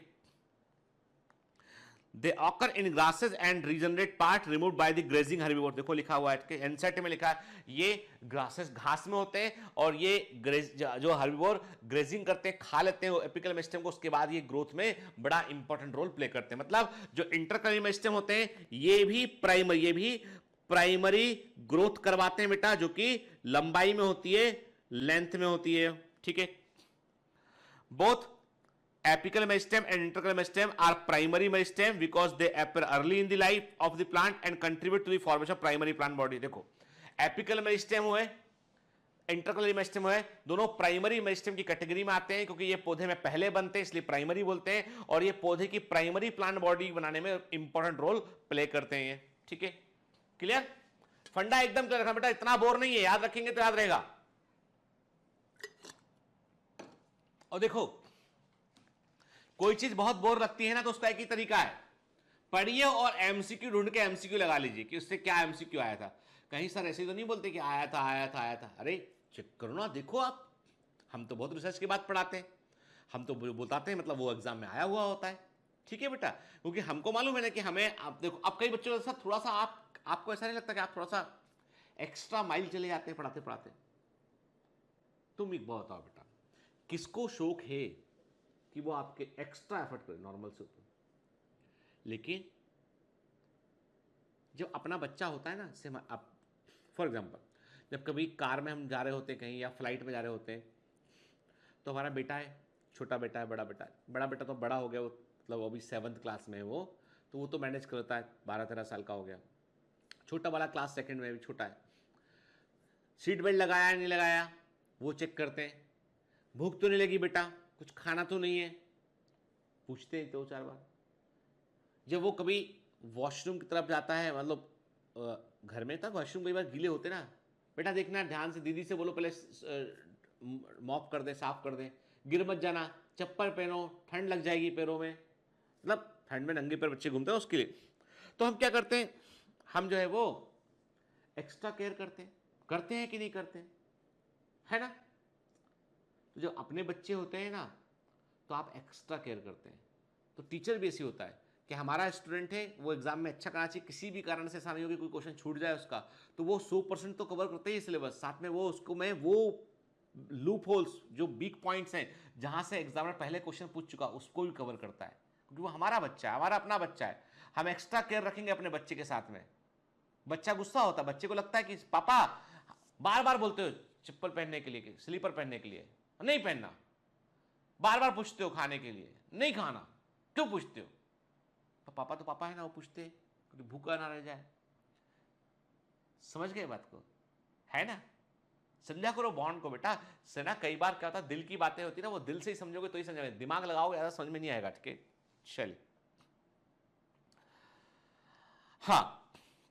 they occur in grasses and regenerate part removed by the grazing herbivore. देखो लिखा हुआ है, एनसेट में लिखा है, ये ग्रासेस घास में होते हैं, और ये जो हर्बीवोर ग्रेजिंग करते हैं, खा लेते हैं एपिकल मेरिस्टेम को, उसके बाद ये ग्रोथ में बड़ा इंपॉर्टेंट रोल प्ले करते हैं। मतलब जो इंटरकलरी मेरिस्टेम होते हैं ये भी प्राइमरी ग्रोथ करवाते हैं बेटा, जो कि लंबाई में होती है, लेंथ में होती है। ठीक है, both apical meristem and intercalary meristem are primary meristem because they appear early in the life of the plant and contribute to the formation of primary plant body। देखो apical meristem हुए, इंटरकलरी मेरिस्टेम हुए, दोनों प्राइमरी मेरिस्टेम की कैटेगरी में आते हैं, क्योंकि ये पौधे में पहले बनते हैं इसलिए प्राइमरी बोलते हैं, और ये पौधे की प्राइमरी प्लांट बॉडी बनाने में इंपॉर्टेंट रोल प्ले करते हैं। ठीक है, क्लियर? फंडा एकदम क्लियर रखना बेटा, इतना बोर नहीं है, याद रखेंगे तो याद रहेगा। और देखो कोई चीज बहुत बोर लगती है ना, तो उसका एक ही तरीका है, पढ़िए और एमसीक्यू ढूंढ के एमसीक्यू लगा लीजिए कि उससे क्या एमसीक्यू आया था। कहीं सर ऐसे तो नहीं बोलते कि आया था, अरे चेक करो ना, देखो आप, हम तो बहुत रिसर्च के बाद पढ़ाते हैं, हम तो बताते हैं, मतलब वो एग्जाम में आया हुआ होता है। ठीक है बेटा, क्योंकि हमको मालूम है ना कि हमें, आप देखो, अब कई बच्चों के साथ थोड़ा सा आपको ऐसा नहीं लगता कि आप थोड़ा सा एक्स्ट्रा माइल चले जाते हैं पढ़ाते पढ़ाते? तुम एक बात बताओ बेटा, किसको शौक है कि वो आपके एक्स्ट्रा एफर्ट करे नॉर्मल से ऊपर? लेकिन जब अपना बच्चा होता है ना, से आप फॉर एग्जांपल जब कभी कार में हम जा रहे होते हैं कहीं, या फ्लाइट में जा रहे होते हैं, तो हमारा बेटा है, छोटा बेटा है, बड़ा बेटा है। बड़ा बेटा तो बड़ा हो गया, वो मतलब अभी 7th क्लास में है वो, तो वो तो मैनेज करता है, 12-13 साल का हो गया। छोटा वाला क्लास 2nd में भी छोटा है, सीट बेल्ट लगाया नहीं लगाया वो चेक करते हैं, भूख तो नहीं लगी बेटा, कुछ खाना तो नहीं है, पूछते हैं 2-4 बार। जब वो कभी वॉशरूम की तरफ जाता है, मतलब घर में था वॉशरूम कई बार गीले होते ना, बेटा देखना ध्यान से, दीदी से बोलो पहले मॉप कर दे, साफ कर दे, गिर मत जाना, चप्पल पहनो, ठंड लग जाएगी पैरों में, मतलब ठंड में नंगे पैर बच्चे घूमते हैं उसके लिए। तो हम क्या करते हैं, हम जो है वो एक्स्ट्रा केयर करते हैं कि नहीं करते, है ना? तो जो अपने बच्चे होते हैं ना, तो आप एक्स्ट्रा केयर करते हैं। तो टीचर भी ऐसी होता है कि हमारा स्टूडेंट है, वो एग्जाम में अच्छा करना चाहिए, किसी भी कारण से ऐसा नहीं हो कि कोई क्वेश्चन छूट जाए उसका, तो वो 100% तो कवर करते ही सिलेबस, साथ में वो उसको में वो लूप होल्स, जो वीक पॉइंट्स हैं जहां से एग्जामिनर पहले क्वेश्चन पूछ चुका, उसको भी कवर करता है, क्योंकि वो हमारा बच्चा है, हमारा अपना बच्चा है। हम एक्स्ट्रा केयर रखेंगे अपने बच्चे के साथ में। बच्चा गुस्सा होता है, बच्चे को लगता है कि पापा बार बार बोलते हो चप्पल पहनने के लिए, स्लीपर पहनने के लिए, नहीं पहनना, बार बार पूछते हो खाने के लिए, नहीं खाना, क्यों पूछते हो? तो पापा है ना, वो पूछते हैं क्योंकि भूखा ना रह जाए। समझ गए बात को, है ना? समझा करो बॉन्ड को बेटा से ना। कई बार क्या होता है, दिल की बातें होती है ना, वो दिल से ही समझोगे तो ही समझोगे, दिमाग लगाओगे ज्यादा समझ में नहीं आएगा। ठीक है, चलिए। हाँ,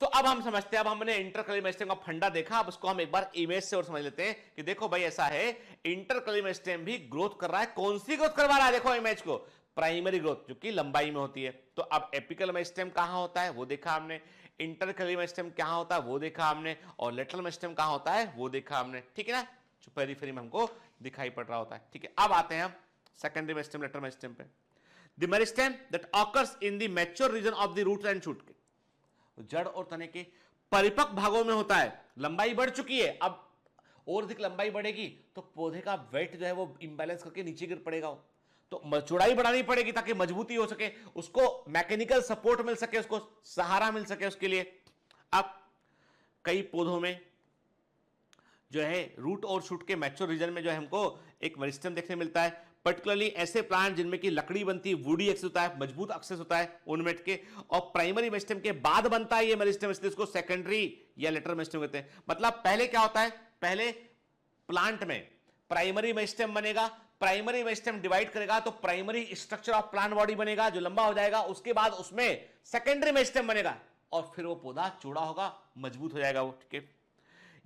तो अब हम समझते हैं, अब हमने इंटरकलरी मेरिस्टेम का फंडा देखा, अब उसको हम एक बार इमेज से और समझ लेते हैं कि देखो भाई ऐसा है, इंटरकलरी मेरिस्टेम भी ग्रोथ कर रहा है। कौन सी ग्रोथ करवा रहा है? देखो इमेज को, प्राइमरी ग्रोथ, जो कि लंबाई में होती है। तो अब एपिकल मेरिस्टेम कहां होता है वो देखा हमने, इंटरकलरी मेरिस्टेम कहां होता है वो देखा हमने, और लेटरल मेरिस्टेम कहां होता है वो देखा हमने। ठीक है ना, जो पेरिफेरी में हमको दिखाई पड़ रहा होता है। ठीक है, अब आते हैं हम सेकेंडरी मेरिस्टेम, लेटरल मेरिस्टेम पे। The meristem that occurs in the mature region of the roots and shoot, जड़ और तने के परिपक्व भागों में होता है। लंबाई बढ़ चुकी है, अब और अधिक लंबाई बढ़ेगी तो पौधे का वेट जो है वो इंबैलेंस करके नीचे गिर पड़ेगा, तो चौड़ाई बढ़ानी पड़ेगी ताकि मजबूती हो सके, उसको मैकेनिकल सपोर्ट मिल सके, उसको सहारा मिल सके उसके लिए। अब कई पौधों में जो है रूट और शूट के मैच्योर रीजन में जो है हमको एक मेरिस्टेम देखने मिलता है, पर्टिकुलरली ऐसे प्लांट जिनमें की लकड़ी बनती है, वुडी एक्सेस होता है, मजबूत एक्सेस होता है उनमें के, और प्राइमरी मेरिस्टेम के बाद बनता है ये मेरिस्टेम, इसलिए इसको सेकेंडरी या लेटरल मेरिस्टेम कहते हैं। मतलब पहले क्या होता है, पहले प्लांट में प्राइमरी मेरिस्टेम बनेगा, प्राइमरी मेरिस्टेम डिवाइड करेगा तो primary structure of plant body बनेगा जो लंबा हो जाएगा, उसके बाद उसमें सेकेंडरी मेरिस्टेम बनेगा और फिर वो पौधा चौड़ा होगा, मजबूत हो जाएगा वो। ठीक है,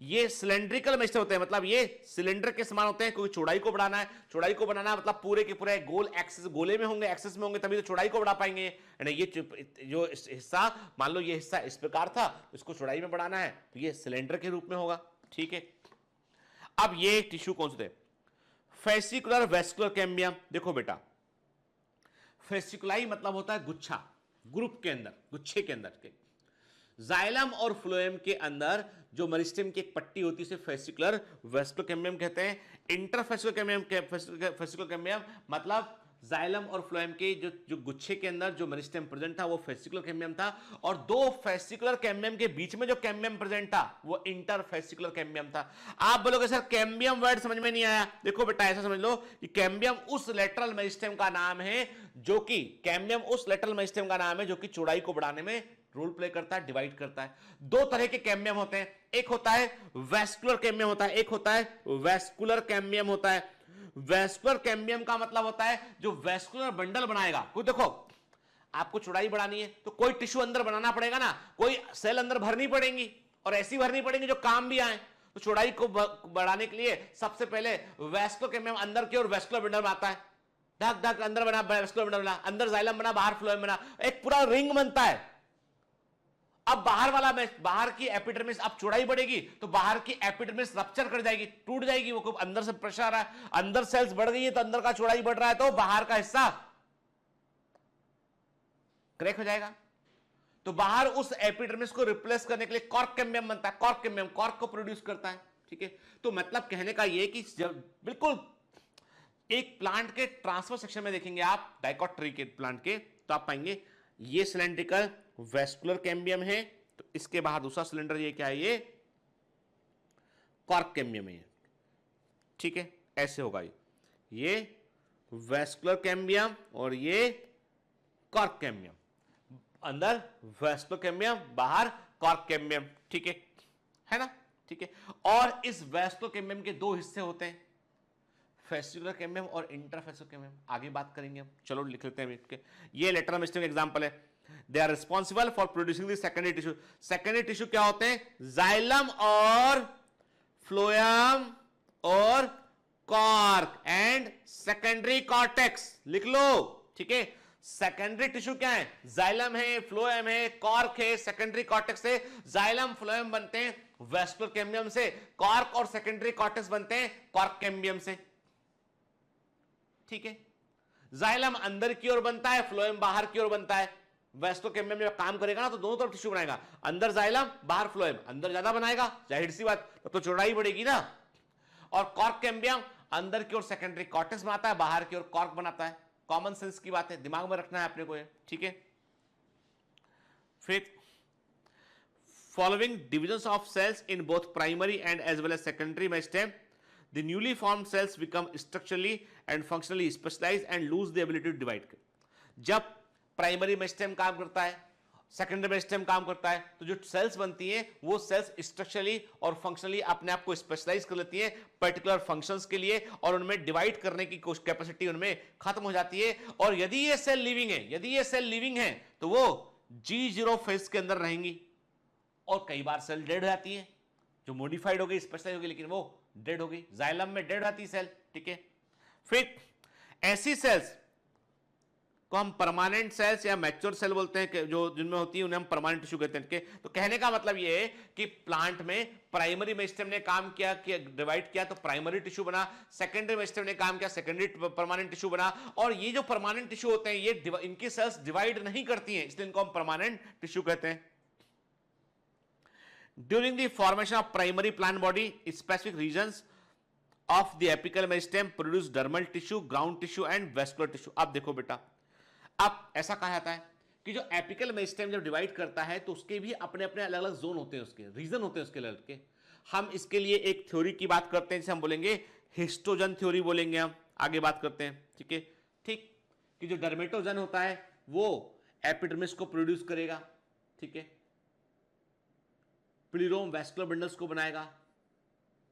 ये सिलेंड्रिकल मेरिस्टेम होते हैं, मतलब ये सिलेंडर के समान होते हैं, क्योंकि चौड़ाई को बढ़ाना है, चौड़ाई को बढ़ाना मतलब पूरे के पूरे गोल एक्सिस, गोले में होंगे, एक्सिस में होंगे, तभी तो चौड़ाई को बढ़ा पाएंगे। ये जो हिस्सा, मान लो ये हिस्सा इस प्रकार था, इसको चौड़ाई में बढ़ाना है तो ये सिलेंडर के रूप में होगा। ठीक है, अब ये टिश्यू कौन से थे? Fascicular vascular cambium. देखो बेटा, फेसिकुलाई मतलब होता है गुच्छा, ग्रुप के अंदर, गुच्छे के अंदर के। जाइलम और फ्लोएम के अंदर जो मेरिस्टेम की एक पट्टी होती है उसे फेसिकुलर वेस्कुलर कैम्बियम कहते हैं। इंटरफेसिकुलर कैम्बियम, फेसिकुलर कैम्बियम मतलब जाइलम और फ्लोएम के जो गुच्छे के अंदर जो मेरिस्टेम प्रेजेंट था वो फेसिकुलर कैम्बियम था, और दो फेसिकुलर कैम्बियम के बीच में जो कैम्बियम प्रेजेंट था वो इंटरफेसिकुलर कैम्बियम था। आप बोलोगे सर कैम्बियम वर्ड समझ में नहीं आया। देखो बेटा, ऐसा समझ लो कि कैम्बियम उस लेटरल मेरिस्टेम का नाम है जो कि, कैम्बियम उस लेटरल मेरिस्टेम का नाम है जो कि चौड़ाई को बढ़ाने में रोल प्ले करता है, डिवाइड करता है। दो तरह के कैम्बियम होते हैं, एक होता है वेस्कुलर कैम्बियम होता है, एक होता है वेस्कुलर कैम्बियम होता है। वेस्कुलर कैम्बियम का मतलब होता है जो वेस्कुलर बंडल बनाएगा। कोई देखो, आपको चौड़ाई बढ़ानी है तो कोई टिश्यू अंदर बनाना पड़ेगा ना, कोई सेल अंदर भरनी पड़ेंगी और ऐसी भरनी पड़ेंगी जो काम भी आए। तो चौड़ाई को बढ़ाने के लिए सबसे पहले वेस्कुलर कैम्बियम अंदर की ओर वेस्कुलर बंडल बनाता है, ढक ढक अंदर बना वेस्कुलर बंडल बना, अंदर जाइलम बना, बाहर फ्लोएम बना, एक पूरा रिंग बनता है। अब बाहर की एपिडर्मिस, अब चौड़ाई बढ़ेगी तो बाहर की एपिडर्मिस रप्चर कर जाएगी, टूट जाएगी, वो अंदर से प्रेशर आ रहा है, अंदर सेल्स बढ़ गई है तो अंदर का चौड़ाई बढ़ रहा है तो बाहर का हिस्सा क्रैक हो जाएगा। तो बाहर उस एपिडर्मिस को रिप्लेस करने के लिए कॉर्क कैम्बियम बनता है, कॉर्क कैम्बियम कॉर्क को प्रोड्यूस करता है। ठीक है, तो मतलब कहने का ये कि जब बिल्कुल एक प्लांट के ट्रांसफर सेक्शन में देखेंगे आप डाइकोट ट्री के प्लांट के, तो आप पाएंगे ये सिलेंड्रिकल वेस्कुलर कैम्बियम है, तो इसके बाहर दूसरा सिलेंडर ये क्या है, ये कॉर्क कैम्बियम है। ठीक है, ऐसे होगा ये वेस्कुलर कैम्बियम और ये कॉर्क कैम्बियम, अंदर वेस्कुलर कैम्बियम, बाहर कॉर्क कैम्बियम। ठीक है ना? ठीक है, और इस वेस्कुलर कैम्बियम के दो हिस्से होते हैं, फेसिकुलर कैम्बियम और इंटरफेसिकुलर कैम्बियम। आगे बात करेंगे हम, चलो लिख लेते हैं। ये लेटरल मेरिस्टेम एग्जांपल है। They are responsible for producing the secondary tissue. Secondary tissue क्या होते हैं? जाइलम और फ्लोएम और कॉर्क एंड सेकेंडरी कॉर्टेक्स। लिख लो। ठीक है, सेकेंडरी टिश्यू क्या है? जाइलम है, फ्लोएम है, कॉर्क है, सेकेंडरी कॉर्टेक्स है। जाइलम फ्लोएम बनते हैं वेस्कुलर कैम्बियम से, कॉर्क और सेकेंडरी कॉर्टेक्स बनते हैं कॉर्क कैम्बियम से। ठीक है, जाइलम अंदर की ओर बनता है, फ्लोएम बाहर की ओर बनता है। वेस्कुलर कैम्बियम में काम करेगा ना तो दोनों तरफ टिश्यू बनाएगा, अंदर जाइलम बाहर फ्लोएम, अंदर ज्यादा बनाएगा, जाहिर सी बात, तो चौड़ाई बढ़ेगी ना। और कॉर्क कैम्बियम अंदर की ओर सेकेंडरी कॉर्टेक्स बनाता है, बाहर की ओर कॉर्क बनाता है। कॉमन सेंस की बात है, दिमाग में रखना है अपने को ये। ठीक है, फिर following divisions of cells in both primary and as well as secondary meristem, the newly formed cells become structurally and functionally specialized and lose the ability to divide. जब प्राइमरी मेरिस्टेम काम करता है, सेकेंडरी मेरिस्टेम काम करता है, तो जो सेल्स बनती हैं वो सेल्स स्ट्रक्चरली और फंक्शनली अपने आप को स्पेशलाइज कर लेती हैं पर्टिकुलर फंक्शंस के लिए, और उनमें डिवाइड करने की कैपेसिटी उनमें खत्म हो जाती है। और यदि ये सेल लिविंग है तो वो G0 फेज के अंदर रहेंगी, और कई बार सेल डेड हो जाती है, जो मॉडिफाइड हो गई, स्पेशलाइज हो गई, लेकिन वो डेड हो गई। जाइलम में डेड रहती सेल। ठीक है, फिर ऐसी सेल्स को हम परमानेंट सेल्स या मैच्योर सेल बोलते हैं, कि जो जिनमें होती है उन्हें हम परमानेंट टिश्यू कहते हैं। तो कहने का मतलब ये है कि प्लांट में प्राइमरी मेरिस्टेम ने काम किया, डिवाइड किया तो प्राइमरी टिश्यू बना, सेकेंडरी मेरिस्टेम ने काम किया, सेकेंडरी परमानेंट टिश्यू बना। और ये जो परमानेंट टिश्यू होते हैं ये इनकी सेल्स डिवाइड नहीं करती हैं, इसलिए इनको हम परमानेंट टिश्यू कहते हैं। During the formation of primary plant body, specific regions of the apical meristem produce dermal tissue, ground tissue and vascular tissue. अब देखो बेटा, अब ऐसा कहा जाता है कि जो एपिकल मेरिस्टेम जब डिवाइड करता है तो उसके भी अपने अपने अलग अलग जोन होते हैं, उसके रीजन होते हैं उसके अलग के। हम इसके लिए एक थ्योरी की बात करते हैं जिसे हम बोलेंगे हिस्टोजन थ्योरी बोलेंगे। हम आगे बात करते हैं। ठीक है, ठीक, कि जो डर्मेटोजन होता है वो एपिडर्मिस को प्रोड्यूस करेगा। ठीक है, प्लीरोम वैस्कुलर बंडल्स को बनाएगा,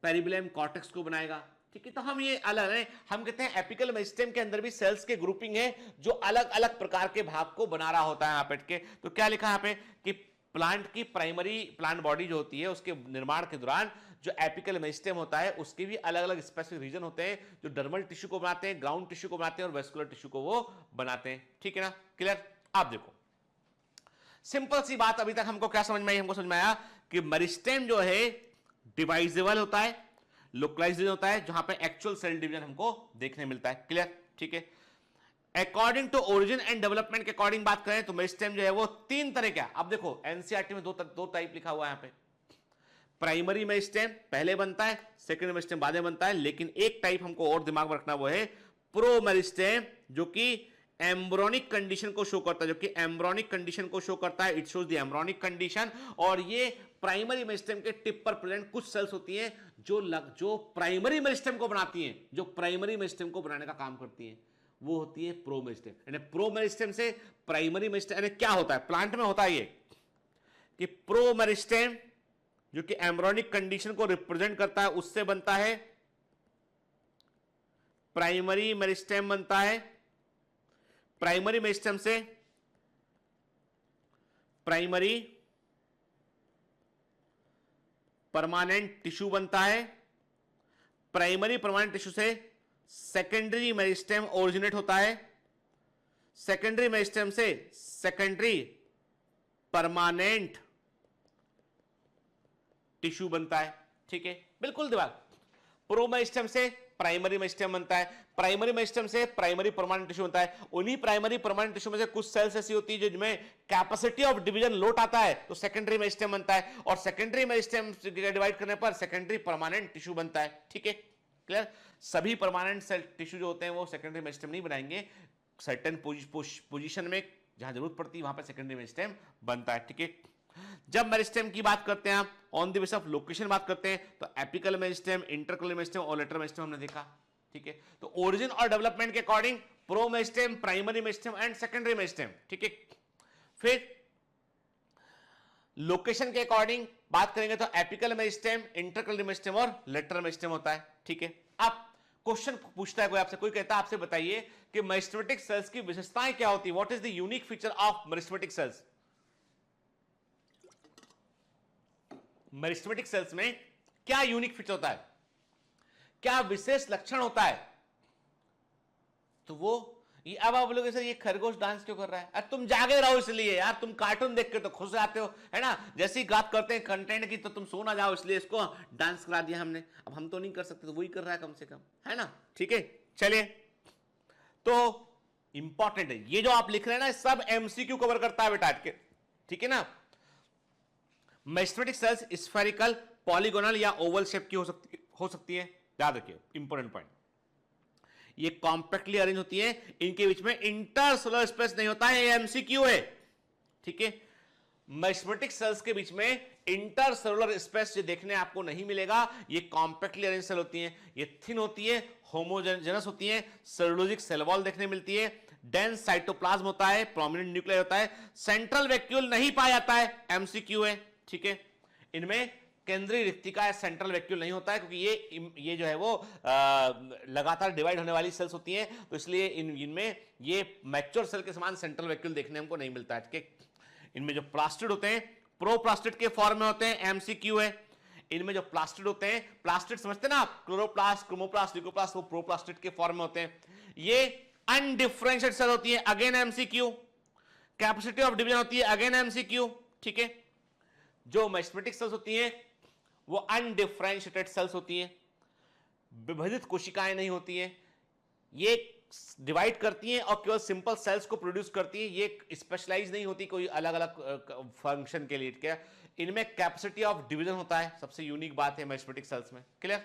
पेरिबेलम कॉर्टेक्स को बनाएगा, ठीक है, तो हम ये अलग है, हम कहते हैं एपिकल मेरिस्टेम के अंदर भी सेल्स के ग्रुपिंग है जो अलग अलग प्रकार के भाग को बना रहा होता है यहाँ पे के। तो क्या लिखा यहाँ पे कि प्लांट की प्राइमरी प्लांट बॉडी जो होती है उसके निर्माण के दौरान जो एपिकल मेरिस्टेम होता है उसके भी अलग अलग स्पेसिफिक रीजन होते हैं जो डर्मल टिश्यू को बनाते हैं, ग्राउंड टिश्यू को बनाते हैं और वेस्कुलर टिश्यू को वो बनाते हैं। ठीक है ना, क्लियर। आप देखो सिंपल सी बात, अभी तक हमको क्या समझ में आई? हमको समझ में आया कि मेरिस्टेम जो है डिवाइजेबल होता है, लोकलाइज्ड होता है, जहां पे एक्चुअल सेल डिवीजन हमको देखने मिलता है। क्लियर, ठीक है। According to origin and development के अकॉर्डिंग बात करें तो मेरिस्टेम जो है वो तीन तरह का। अब देखो एनसीईआरटी में दो टाइप लिखा हुआ है यहाँ पे। प्राइमरी मेरिस्टेम पहले बनता है, सेकेंडरी मेरिस्टेम बाद में बनता है, लेकिन एक टाइप हमको और दिमाग में रखना, वो है प्रो मेरिस्टेम, जो कि एम्ब्रोनिक कंडीशन को शो करता है, जो कि एम्ब्रोनिक कंडीशन को शो करता है। It shows the embryonic condition. और ये प्राइमरी मेरिस्टेम के टिप पर प्रेजेंट कुछ सेल्स होती हैं जो प्राइमरी मेरिस्टेम को बनाती हैं, जो प्राइमरी मेरिस्टेम को बनाने का काम करती हैं, वो होती है प्रो मेरिस्टेम। यानी प्रो मेरिस्टेम से प्राइमरी मेरिस्टेम, यानी क्या होता है प्लांट में होता है ये कि प्रो मेरिस्टेम जो कि एम्ब्रोनिक कंडीशन को रिप्रेजेंट करता है उससे बनता है प्राइमरी मेरिस्टेम बनता है। प्राइमरी मेरिस्टेम से प्राइमरी परमानेंट टिश्यू बनता है। प्राइमरी परमानेंट टिश्यू से सेकेंडरी मेरिस्टेम ओरिजिनेट होता है। सेकेंडरी मेरिस्टेम से सेकेंडरी परमानेंट टिश्यू बनता है। ठीक है, बिल्कुल दिमाग। प्रो मेरिस्टेम से प्राइमरी मेरिस्टेम बनता है, प्राइमरी मेरिस्टेम से प्राइमरी परमानेंट टिश्यू बनता है। उन्हीं प्राइमरी परमानेंट टिश्यू में से कुछ सेल्स ऐसी होती है जिनमें कैपेसिटी ऑफ डिवीजन लोट आता है, तो सेकेंडरी मेरिस्टेम बनता है। और सेकेंडरी मेरिस्टेम डिवाइड करने पर सेकेंडरी परमानेंट टिश्यू बनता है। ठीक है, क्लियर। सभी परमानेंट सेल टिश्यू जो होते हैं वो सेकेंडरी मेरिस्टेम नहीं बनाएंगे, सर्टेन पोजीशन में जहां जरूरत पड़ती है वहां पर सेकेंडरी मेरिस्टेम बनता है। ठीक है, जब मेरिस्टेम की बात करते हैं आप on the basis of location बात करते हैं तो एपिकल मेरिस्टेम, इंटरकलर मेरिस्टेम और लेटरल मेरिस्टेम हमने देखा। ठीक है, तो ओरिजिन और डेवलपमेंट के according pro meristem, primary meristem and secondary meristem. ठीक है, फिर लोकेशन के अकॉर्डिंग बात करेंगे तो एपिकल मेरिस्टेम, इंटरकलर मेरिस्टेम और लेटरल मेरिस्टेम होता है। ठीक है, अब क्वेश्चन पूछता है कोई आपसे, कोई कहता है आपसे बताइए कि मेरिस्टेमेटिक सेल्स की विशेषताएं क्या होती है, what is the unique feature of meristematic cells. Meristematic cells में क्या यूनिक फीचर होता है, क्या विशेष लक्षण होता है, तो वो ये अब आप बोलोगे सर ये खरगोश डांस क्यों कर रहा है? अरे तुम जागे रहो इसलिए यार, तुम कार्टून देख के तो खुश जाते हो, है ना। जैसी बात करते हैं कंटेंट की तो तुम सो ना जाओ, इसलिए इसको डांस करा दिया हमने। अब हम तो नहीं कर सकते, तो वही कर रहा है कम से कम, है ना। ठीक है, चलिए, तो इंपॉर्टेंट है ये जो आप लिख रहे हैं ना, सब एमसीक्यू कवर करता है बेटा के। ठीक है ना। मेरिस्टेमेटिक सेल्स स्फेरिकल, पॉलीगोनल या ओवल शेप की हो सकती है, याद रखिए इंपॉर्टेंट पॉइंट। ये कॉम्पैक्टली अरेंज होती है, इनके बीच में इंटरसेलुलर स्पेस नहीं होता है, ये एमसीक्यू है। ठीक है, मेरिस्टेमेटिक सेल्स के बीच में इंटरसेलुलर स्पेस जो देखने आपको नहीं मिलेगा, ये कॉम्पैक्टली अरेंज सेल होती हैं। ये थिन होती है, होमोजेनस होती है, सेलुलोजिक सेल वॉल देखने मिलती है, डेंस साइटोप्लाज्म होता है, प्रोमिनेंट न्यूक्लियर होता है, सेंट्रल वैक्यूल नहीं पाया जाता है, एमसीक्यू है। ठीक है, इनमें केंद्रीय रिक्तिका या सेंट्रल वैक्यूल नहीं होता है, क्योंकि ये जो है वो लगातार डिवाइड होने वाली सेल्स होती हैं, तो इसलिए इनमें ये मैच्योर सेल के समान सेंट्रल वैक्यूल देखने हमको नहीं मिलता है। ठीक है, इनमें जो प्लास्टिड होते हैं प्रोप्लास्टिड के फॉर्म में होते हैं, एमसीक्यू है। इनमें जो प्लास्टिड होते हैं, प्लास्टिड समझते हैं ना आप, क्लोरोप्लास्ट, क्रोमोप्लास्ट, ल्यूकोप्लास्ट, वो प्रोप्लास्टिड के फॉर्म में होते हैं। ये अनडिफरेंशिएटेड सेल होती है, again MCQ. Capacity of division होती है, अगेन एमसीक्यू। ठीक है, जो मेरिस्टेमेटिक सेल्स होती हैं वो अनडिफरेंशिएटेड सेल्स होती हैं, विभाजित कोशिकाएं नहीं होती हैं, ये डिवाइड करती हैं और केवल सिंपल सेल्स को प्रोड्यूस करती हैं, ये स्पेशलाइज नहीं होती कोई अलग अलग फंक्शन के लिए। क्या इनमें कैपेसिटी ऑफ डिवीजन होता है, सबसे यूनिक बात है मेरिस्टेमेटिक सेल्स में। क्लियर।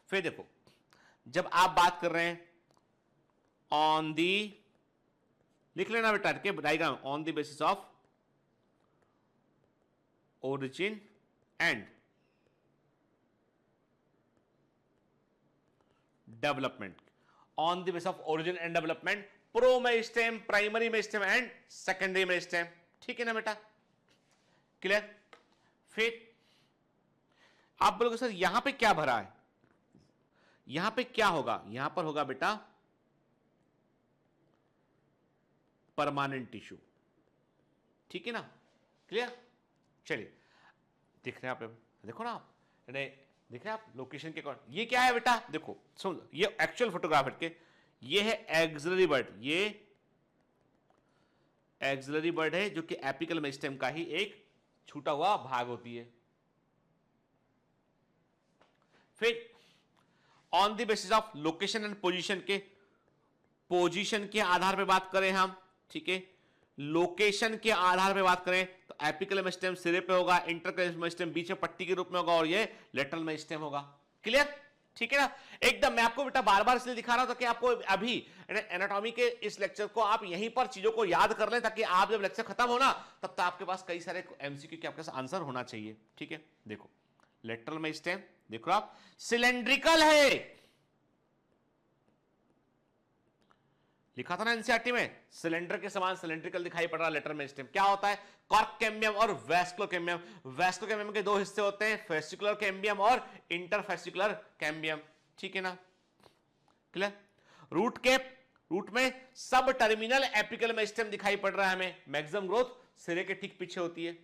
फिर देखो, जब आप बात कर रहे हैं ऑन दी, लिख लेना बेटा के diagram, on the basis of origin and development, on the basis of origin and development, pro meristem, primary meristem and secondary meristem। ठीक है ना बेटा, क्लियर। फिर आप बोलोगे सर यहां पे क्या भरा है, यहां पे क्या होगा, यहां पर होगा बेटा परमानेंट टिश्यू, ठीक है ना, क्लियर। चलिए दिख रहे हैं आप, देखो ना आप, देख रहे हैं आप लोकेशन के अकॉर्डिंग। ये क्या है बेटा, देखो सुन, ये एक्चुअल फोटोग्राफ के, ये है एक्सिलरी बर्ड, ये एक्सिलरी बर्ड है जो कि एपिकल मेरिस्टेम का ही एक छूटा हुआ भाग होती है। फिर on the basis of location and position के आधार पे बात करें हम, ठीक है, लोकेशन के आधार पे बात करें तो एपिकल मेरिस्टेम सिरे पे होगा, इंटरकल मेरिस्टेम बीच में पट्टी के रूप में होगा, और ये लेटरल मेरिस्टेम होगा। क्लियर, ठीक है ना, एकदम। मैं आपको बेटा बार बार इसलिए दिखा रहा हूं ताकि आपको अभी एनाटॉमी के इस लेक्चर को आप यहीं पर चीजों को याद कर लें, ताकि आप जब लेक्चर खत्म हो ना तब तक आपके पास कई सारे एमसीक्यू के आपके पास आंसर होना चाहिए, ठीक है। देखो लेटरल मेरिस्टेम, देखो आप सिलेंड्रिकल है, लिखा था ना एनसीईआरटी में, सिलेंडर के समान सिलेंड्रिकल दिखाई पड़ रहा लेटरल मेरिस्टेम। क्या होता है, कॉर्क कैम्बियम और वैस्कुलर कैम्बियम। वैस्कुलर कैम्बियम के दो हिस्से होते हैं, फेसिकुलर कैम्बियम और इंटरफेसिकुलर कैम्बियम, ठीक है ना, क्लियर। रूट में सब टर्मिनल एपिकल मेरिस्टेम दिखाई पड़ रहा है हमें, मैक्सिमम ग्रोथ सिरे के ठीक पीछे होती है।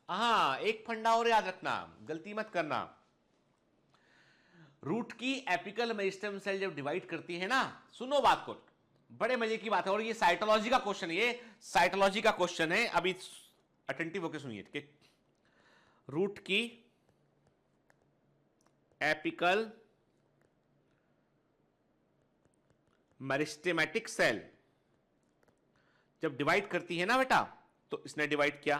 हाँ, एक फंडा और याद रखना, गलती मत करना, रूट की एपिकल मेरिस्टेम सेल जब डिवाइड करती है ना, सुनो बात को, बड़े मजे की बात है, और ये साइटोलॉजी का क्वेश्चन, ये साइटोलॉजी का क्वेश्चन है, अभी अटेंटिव होकर सुनिए, ठीक है। रूट की एपिकल मेरिस्टेमेटिक सेल जब डिवाइड करती है ना बेटा, तो इसने डिवाइड किया,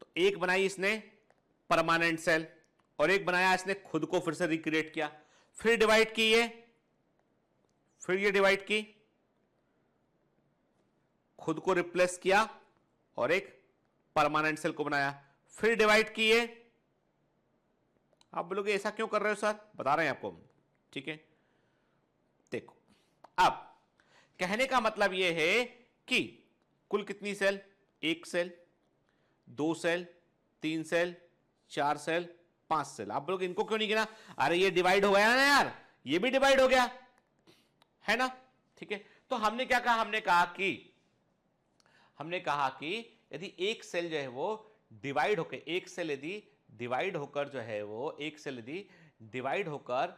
तो एक बनाई इसने परमानेंट सेल, और एक बनाया इसने खुद को फिर से रिक्रिएट किया, फिर डिवाइड की ये, फिर ये डिवाइड की, खुद को रिप्लेस किया और एक परमानेंट सेल को बनाया, फिर डिवाइड की ये। आप बोलोगे ऐसा क्यों कर रहे हो सर, बता रहे हैं आपको, ठीक है। देखो अब कहने का मतलब यह है कि कुल कितनी सेल, एक सेल, दो सेल, तीन सेल, चार सेल, पांच सेल। आप लोग इनको क्यों नहीं गिना, अरे ये डिवाइड हो गया ना यार, ये भी डिवाइड हो गया है ना, ठीक है। तो हमने क्या कहा, हमने कहा कि यदि एक सेल जो है वो डिवाइड होकर, एक सेल यदि डिवाइड होकर जो है वो, एक सेल यदि डिवाइड होकर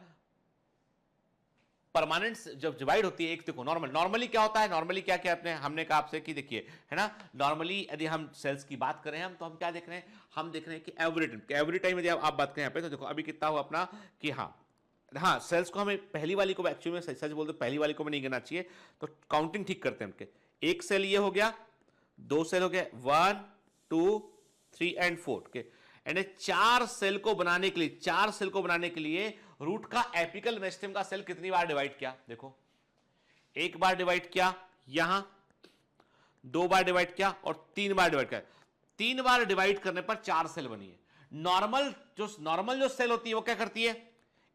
परमानेंट जब डिवाइड होती है, एक देखो नॉर्मली क्या होता है, नॉर्मली क्या क्या हमने कहा आपसे कि देखिए है ना, नॉर्मली यदि हम सेल्स की बात करें हम, तो हम क्या देख रहे हैं, हम देख रहे हैं कि एवरी टाइम यदि आप बात करें यहाँ पे, तो देखो अभी कितना हुआ अपना कि हाँ सेल्स को हमें पहली वाली को एक्चुअली में सच बोलते पहली वाली को भी नहीं गिनना चाहिए, तो काउंटिंग ठीक करते हैं उनके। एक सेल ये हो गया, दो सेल हो गया, 1 2 3 and 4 के, एंड चार सेल को बनाने के लिए रूट का एपिकल मेरिस्टेम का सेल कितनी बार डिवाइड किया, देखो एक बार डिवाइड किया, यहां दो बार डिवाइड किया और तीन बार डिवाइड किया। तीन बार डिवाइड करने पर चार सेल बनी है। नॉर्मल जो सेल होती है वो क्या करती है,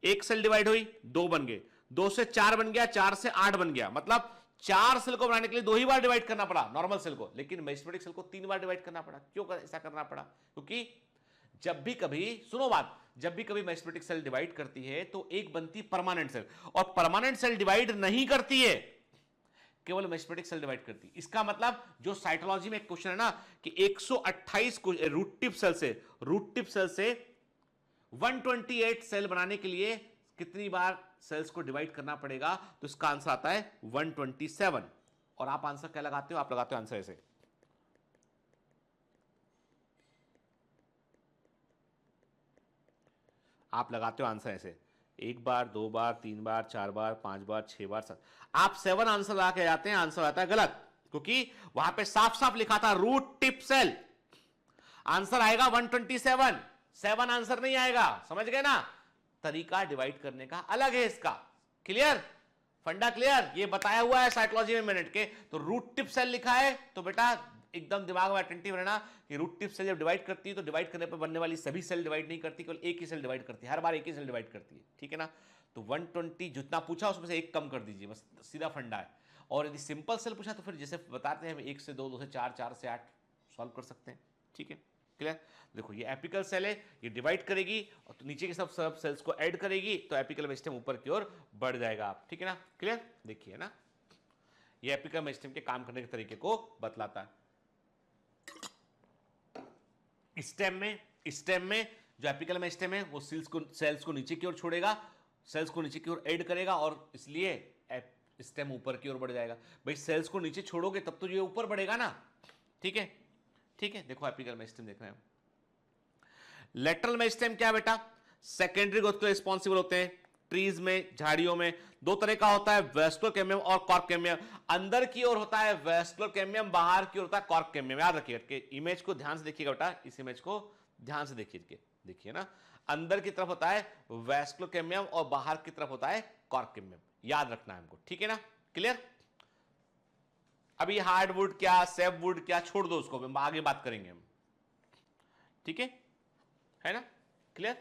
एक सेल डिवाइड हुई, दो बन गए, दो से चार बन गया, चार से आठ बन गया, मतलब चार सेल को बनाने के लिए दो ही बार डिवाइड करना पड़ा नॉर्मल सेल को, लेकिन मेरिस्टेमेटिक सेल को तीन बार डिवाइड करना पड़ा। क्यों ऐसा करना पड़ा, क्योंकि जब भी कभी, सुनो बात, जब भी कभी मेरिस्टेमेटिक सेल डिवाइड करती है तो एक बनती परमानेंट सेल, और परमानेंट सेल डिवाइड नहीं करती है, केवल मेरिस्टेमेटिक सेल डिवाइड करती है। इसका मतलब जो साइटोलॉजी में एक क्वेश्चन है ना कि 128 रूट टिप सेल से 128 सेल बनाने के लिए कितनी बार सेल्स को डिवाइड करना पड़ेगा, तो इसका आंसर आता है 127। और आप आंसर क्या लगाते हो, आप लगाते हो आंसर ऐसे, आप लगाते हो आंसर ऐसे, एक बार, दो बार, तीन बार, चार बार, पांच बार, छह बार, सात। आप 7 आंसर लगा के जाते हैं, आंसर आता है गलत, क्योंकि वहां पे साफ साफ लिखा था रूट टिप सेल, आंसर आएगा 127, 7 आंसर नहीं आएगा, समझ गए ना। तरीका डिवाइड करने का अलग है इसका, क्लियर, फंडा क्लियर, ये बताया हुआ है साइकोलॉजी में मिनट के। तो रूट टिप सेल लिखा है तो बेटा एकदम दिमाग में अटेंटिव रहना कि रूट टिप सेल जब डिवाइड करती है तो डिवाइड करने पर बनने वाली सभी सेल डिवाइड नहीं करती, केवल एक ही सेल डिवाइड करती है, हर बार एक ही सेल डिवाइड करती है, ठीक है ना। तो 120 जितना पूछा उसमें से एक कम कर दीजिए, बस सीधा फंडा है। और यदि सिंपल सेल पूछा तो फिर जैसे बताते हैं 1 से 2, 2 से 4, 4 से 8 सॉल्व कर सकते हैं, ठीक है, क्लियर? देखो ये एपिकल सेल है, ये डिवाइड करेगी और तो नीचे के सब सेल्स को ऐड करेगी तो एपिकल मेरिस्टेम ऊपर की ओर बढ़ जाएगा आप, ठीक है ना? क्लियर? देखिए ना, ये एपिकल मेरिस्टेम के काम करने के तरीके को बतलाता है। स्टेम में जो एपिकल मेरिस्टेम है वो सेल्स को नीचे की ओर छोड़ेगा, सेल्स को नीचे की ओर ऐड करेगा और इसलिए स्टेम ऊपर की ओर बढ़ जाएगा। भाई सेल्स को नीचे छोड़ोगे तब तो ये ऊपर बढ़ेगा ना, ठीक है? ठीक है, देखो एपिकल मेरिस्टेम देख रहे हैं। लेटरल मेरिस्टेम क्या है बेटा? सेकेंडरी ग्रोथ के रिस्पॉन्सिबल होते हैं। ट्रीज में, झाड़ियों में दो तरह का होता है, वेस्कुलर कैम्बियम और कॉर्क कैम्बियम। अंदर की ओर होता है वेस्कुलर कैम्बियम, बाहर की ओर होता है कॉर्क कैम्बियम। याद रखिएगा, इमेज को ध्यान से देखिएगा बेटा, इस इमेज को ध्यान से देखिए ना, अंदर की तरफ होता है वेस्कुलर कैम्बियम और बाहर की तरफ होता है कॉर्क कैम्बियम। याद रखना है हमको, ठीक है ना? क्लियर? अभी हार्डवुड क्या, सैपवुड क्या, छोड़ दो उसको, आगे बात करेंगे हम, ठीक है ना? क्लियर?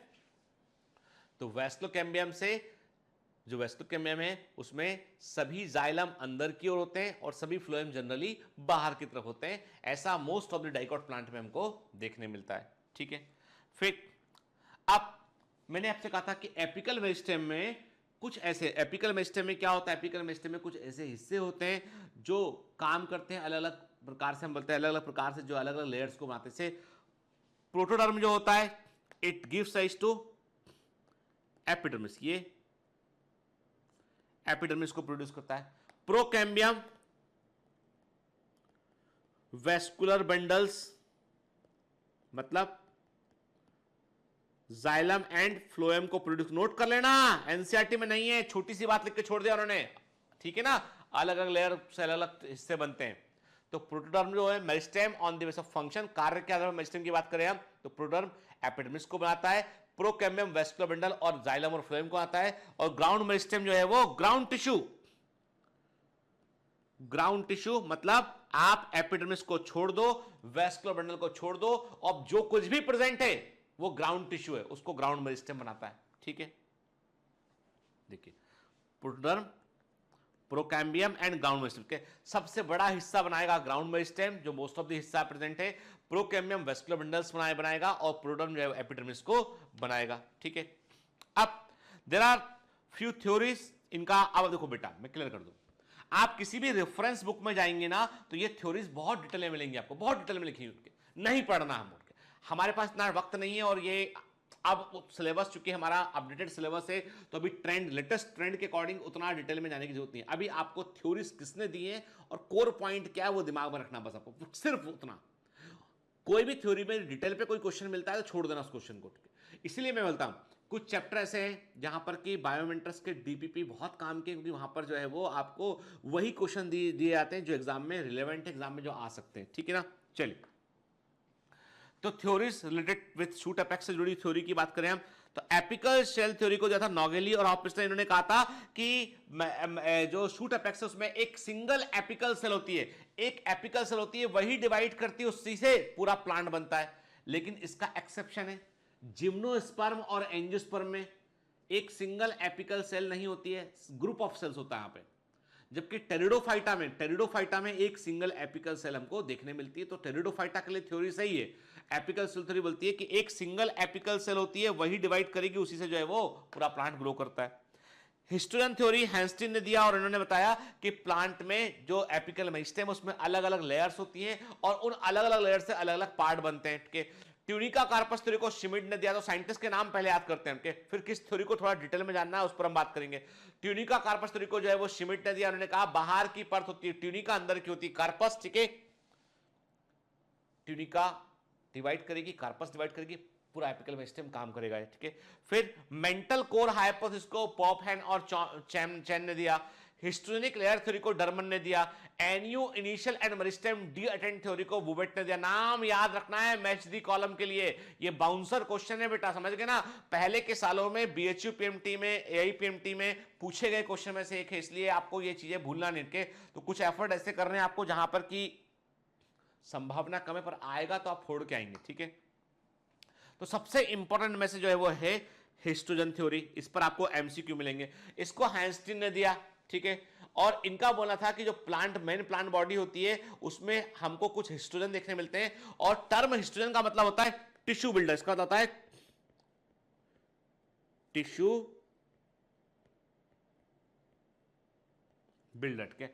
तो वेस्कुलर कैम्बियम से, जो वेस्कुलर कैम्बियम है उसमें सभी जाइलम अंदर की ओर होते हैं और सभी फ्लोएम जनरली बाहर की तरफ होते हैं। ऐसा most of the dicot plant में हमको देखने मिलता है, ठीक है? फिर अब मैंने आपसे कहा था कि एपिकल मेरिस्टेम में कुछ ऐसे, एपिकल मेरिस्टेम में क्या होता है? एपिकल मेरिस्टेम में कुछ ऐसे हिस्से होते हैं जो काम करते हैं अलग अलग प्रकार से, हम बोलते हैं अलग अलग प्रकार से, जो अलग अलग लेयर्स को बनाते हैं। से प्रोटोडर्म जो होता है, it gives rise to epidermis, ये एपिडर्मिस को प्रोड्यूस करता है। प्रोकैम्बियम वेस्कुलर बंडल्स, मतलब जाइलम एंड फ्लोएम को प्रोड्यूस, नोट कर लेना, एनसीईआरटी में नहीं है, छोटी सी बात लिख के छोड़ दिया उन्होंने, ठीक है ना? अलग अलग लेयर से अलग अलग हिस्से बनते हैं। तो प्रोटोडर्म जो है meristem on the base of function, कार्य के आधार पर मेरिस्टेम की बात करें हम तो प्रोटोडर्म एपिडर्मिस को बनाता है, प्रोकैम्बियम वेस्कुलर बंडल और जाइलम और फ्लोएम को आता है, और ग्राउंड मेरिस्टेम जो है वो ग्राउंड टिश्यू, मतलब आप एपिडर्मिस को छोड़ दो, वेस्कुलर बंडल को छोड़ दो, और जो कुछ भी प्रेजेंट है वो ग्राउंड टिश्यू है, उसको ग्राउंड मेरिस्टेम बनाता है, ठीक है? देखिए protoderm, procambium and ground meristem के सबसे बड़ा हिस्सा बनाएगा ग्राउंड मेरिस्टेम, जो मोस्ट ऑफ द हिस्सा प्रेजेंट है। प्रोकैम्बियम वेस्कुलर बंडल्स बनाएगा और प्रोटोडर्म जो है एपिडर्मिस को बनाएगा, ठीक है? अब देयर आर फ्यू थ्योरीज इनका। अब देखो बेटा, मैं क्लियर कर दूं, आप किसी भी रेफरेंस बुक में जाएंगे ना तो ये थ्योरीज बहुत डिटेल में मिलेंगी आपको, बहुत डिटेल में लिखी उनके, नहीं पढ़ना हम उनके, हमारे पास इतना वक्त नहीं है, और ये अब सिलेबस चूंकि हमारा अपडेटेड सिलेबस है तो अभी ट्रेंड, लेटेस्ट ट्रेंड के अकॉर्डिंग उतना डिटेल में जाने की जरूरत नहीं है। अभी आपको थ्योरीज किसने दी है और कोर पॉइंट क्या है वो दिमाग में रखना, बस आपको सिर्फ उतना। कोई भी थ्योरी में डिटेल पे कोई क्वेश्चन मिलता है तो छोड़ देना उस क्वेश्चन को, इसलिए मैं बोलता हूं कुछ चैप्टर ऐसे हैं जहां पर कि बायोमेंट्रस के डीपीपी बहुत काम के, क्योंकि वहां पर जो है वो आपको वही क्वेश्चन दिए जाते हैं जो एग्जाम में रिलेवेंट है, एग्जाम में जो आ सकते हैं, ठीक है ना? चलिए, तो theories related with shoot apex से जुड़ी थ्योरी की बात करें हम तो एपिकल शेल थ्योरी को जो था नॉगेली और हॉपस्टर इन्होंने कहा था कि जो शूट अपेक्स है उसमें एक सिंगल एपिकल सेल होती है, एक एपिकल सेल होती है, वही डिवाइड करती है, उसी से पूरा प्लांट बनता है। लेकिन इसका एक्सेप्शन है, जिम्नोस्पर्म और एंजियोस्पर्म में एक सिंगल एपिकल सेल नहीं होती है, ग्रुप ऑफ सेल्स होता है यहां पे। जबकि टेरिडोफाइटा में एक सिंगल एपिकल सेल हमको देखने मिलती है। तो टेरिडोफाइटा के लिए थ्योरी सही है, एपिकल सेल थ्योरी बोलती है कि एक सिंगल एपिकल सेल होती है, वही डिवाइड करेगी, उसी से जो है वो पूरा प्लांट ग्रो करता है। हिस्टोरियन थ्योरी हैंस्टीन ने दिया और इन्होंने बताया कि प्लांट में जो एपिकल मेरिस्टेम उसमें अलग अलग लेयर्स होती हैं और उन अलग अलग लेयर से अलग अलग पार्ट बनते हैं के। ट्यूनिका कार्पस थ्योरी को शिमिड ने दिया, तो साइंटिस्ट के नाम पहले याद करते हैं उनके, फिर किस थ्योरी को थोड़ा डिटेल में जानना है उस पर हम बात करेंगे। ट्यूनिका कार्पस थ्योरी को जो है वो शिमिड ने दिया, उन्होंने कहा बाहर की परत होती है ट्यूनिका, अंदर की होती है कार्पस, ठीक है? ट्यूनिका डिवाइड करेगी, कार्पस डिवाइड करेगी, पूरा एपिकल मेरिस्टेम काम करेगा, ठीक है? फिर मेंटल कोर हाइपोथेसिस को पॉपहैन और चैन ने दिया। हिस्टोनिक लेयर थ्योरी को डरमन ने दिया। NU initial and meristem D attend theory को वुबेट ने दिया। नाम याद रखना है मैच दी कॉलम के लिए, ये बाउंसर क्वेश्चन है बेटा, समझ गए ना? पहले के सालों में बीएचयू पीएमटी में, एआई पीएमटी में पूछे गए क्वेश्चन में से एक है, इसलिए आपको ये चीजें भूलना नहीं के। तो कुछ एफर्ट ऐसे करने हैं आपको जहां पर की संभावना कम है, पर आएगा तो आप फोड़ के आएंगे, ठीक है? तो सबसे इंपॉर्टेंट मैसेज जो है वो है हिस्टोजन थ्योरी, इस पर आपको एमसीक्यू मिलेंगे। इसको हैंस्टीन ने दिया, ठीक है। और इनका बोलना था कि जो मेन प्लांट बॉडी होती है उसमें हमको कुछ हिस्टोजन देखने मिलते हैं, और टर्म हिस्टोजन का मतलब होता है टिश्यू बिल्डर। इसका मतलब होता है टिश्यू बिल्डर के।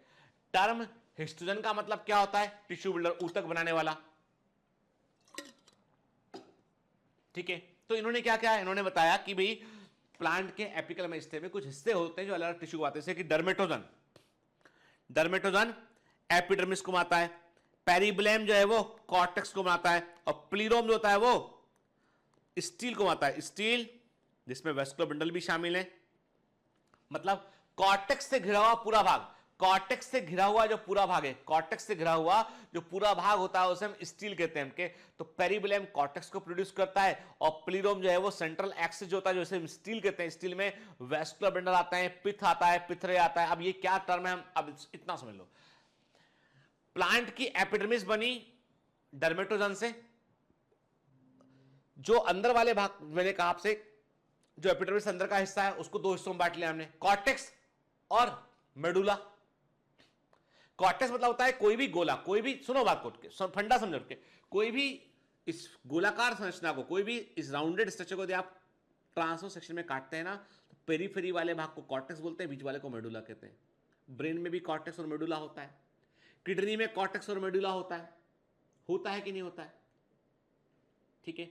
टर्म हिस्टोजन का मतलब क्या होता है? टिश्यू बिल्डर, ऊतक बनाने वाला, ठीक है। तो इन्होंने क्या किया, इन्होंने बताया कि भाई प्लांट के एपिकल मेरिस्टेम में कुछ हिस्से होते हैं जो अलग अलग टिश्यू को आते हैं, जैसे कि डर्मेटोजन एपिडर्मिस को बनाता है, पेरिब्लेम जो है वो कॉर्टेक्स को बनाता है, और प्लीरोम जो होता है वो स्टील को बनाता है, स्टील जिसमें वेस्कुलर बंडल भी शामिल है। मतलब कॉर्टेक्स से घिरा हुआ पूरा भाग, कॉर्टेक्स से घिरा हुआ जो पूरा भाग है, कॉर्टेक्स से घिरा हुआ जो पूरा भाग होता है उसे हम स्टील कहते हैं। तो पेरिब्लेम कॉर्टेक्स को प्रोड्यूस करता है, और प्लीरोम जो है वो सेंट्रल एक्सिस जो होता है जो हम स्टील कहते हैं। स्टील में वेस्कुलर बंडल आता है, पिथ आता है, पिथरे आता है। अब ये क्या टर्म है, हम अब इतना समझ लो। प्लांट की एपिडर्मिस बनी डर्मेटोजन से, जो अंदर वाले भाग, मैंने कहा आपसे जो एपिडर्मिस अंदर का हिस्सा है उसको दो हिस्सों में बांट लिया हमने, कॉर्टेक्स और मेडुला। कॉर्टेक्स मतलब होता है कोई भी गोला, कोई भी, सुनो बात को, फंडा समझो के, कोई भी इस गोलाकार संरचना को, कोई भी इस राउंडेड स्ट्रक्चर को यदि आप ट्रांसवर्स सेक्शन में काटते हैं ना, तो पेरीफेरी वाले भाग को कॉर्टेक्स बोलते हैं, बीच वाले को मेडुला कहते हैं। ब्रेन में भी कॉर्टेक्स और मेडुला होता है, किडनी में कॉर्टेक्स और मेडुला होता है कि नहीं होता है, ठीक है।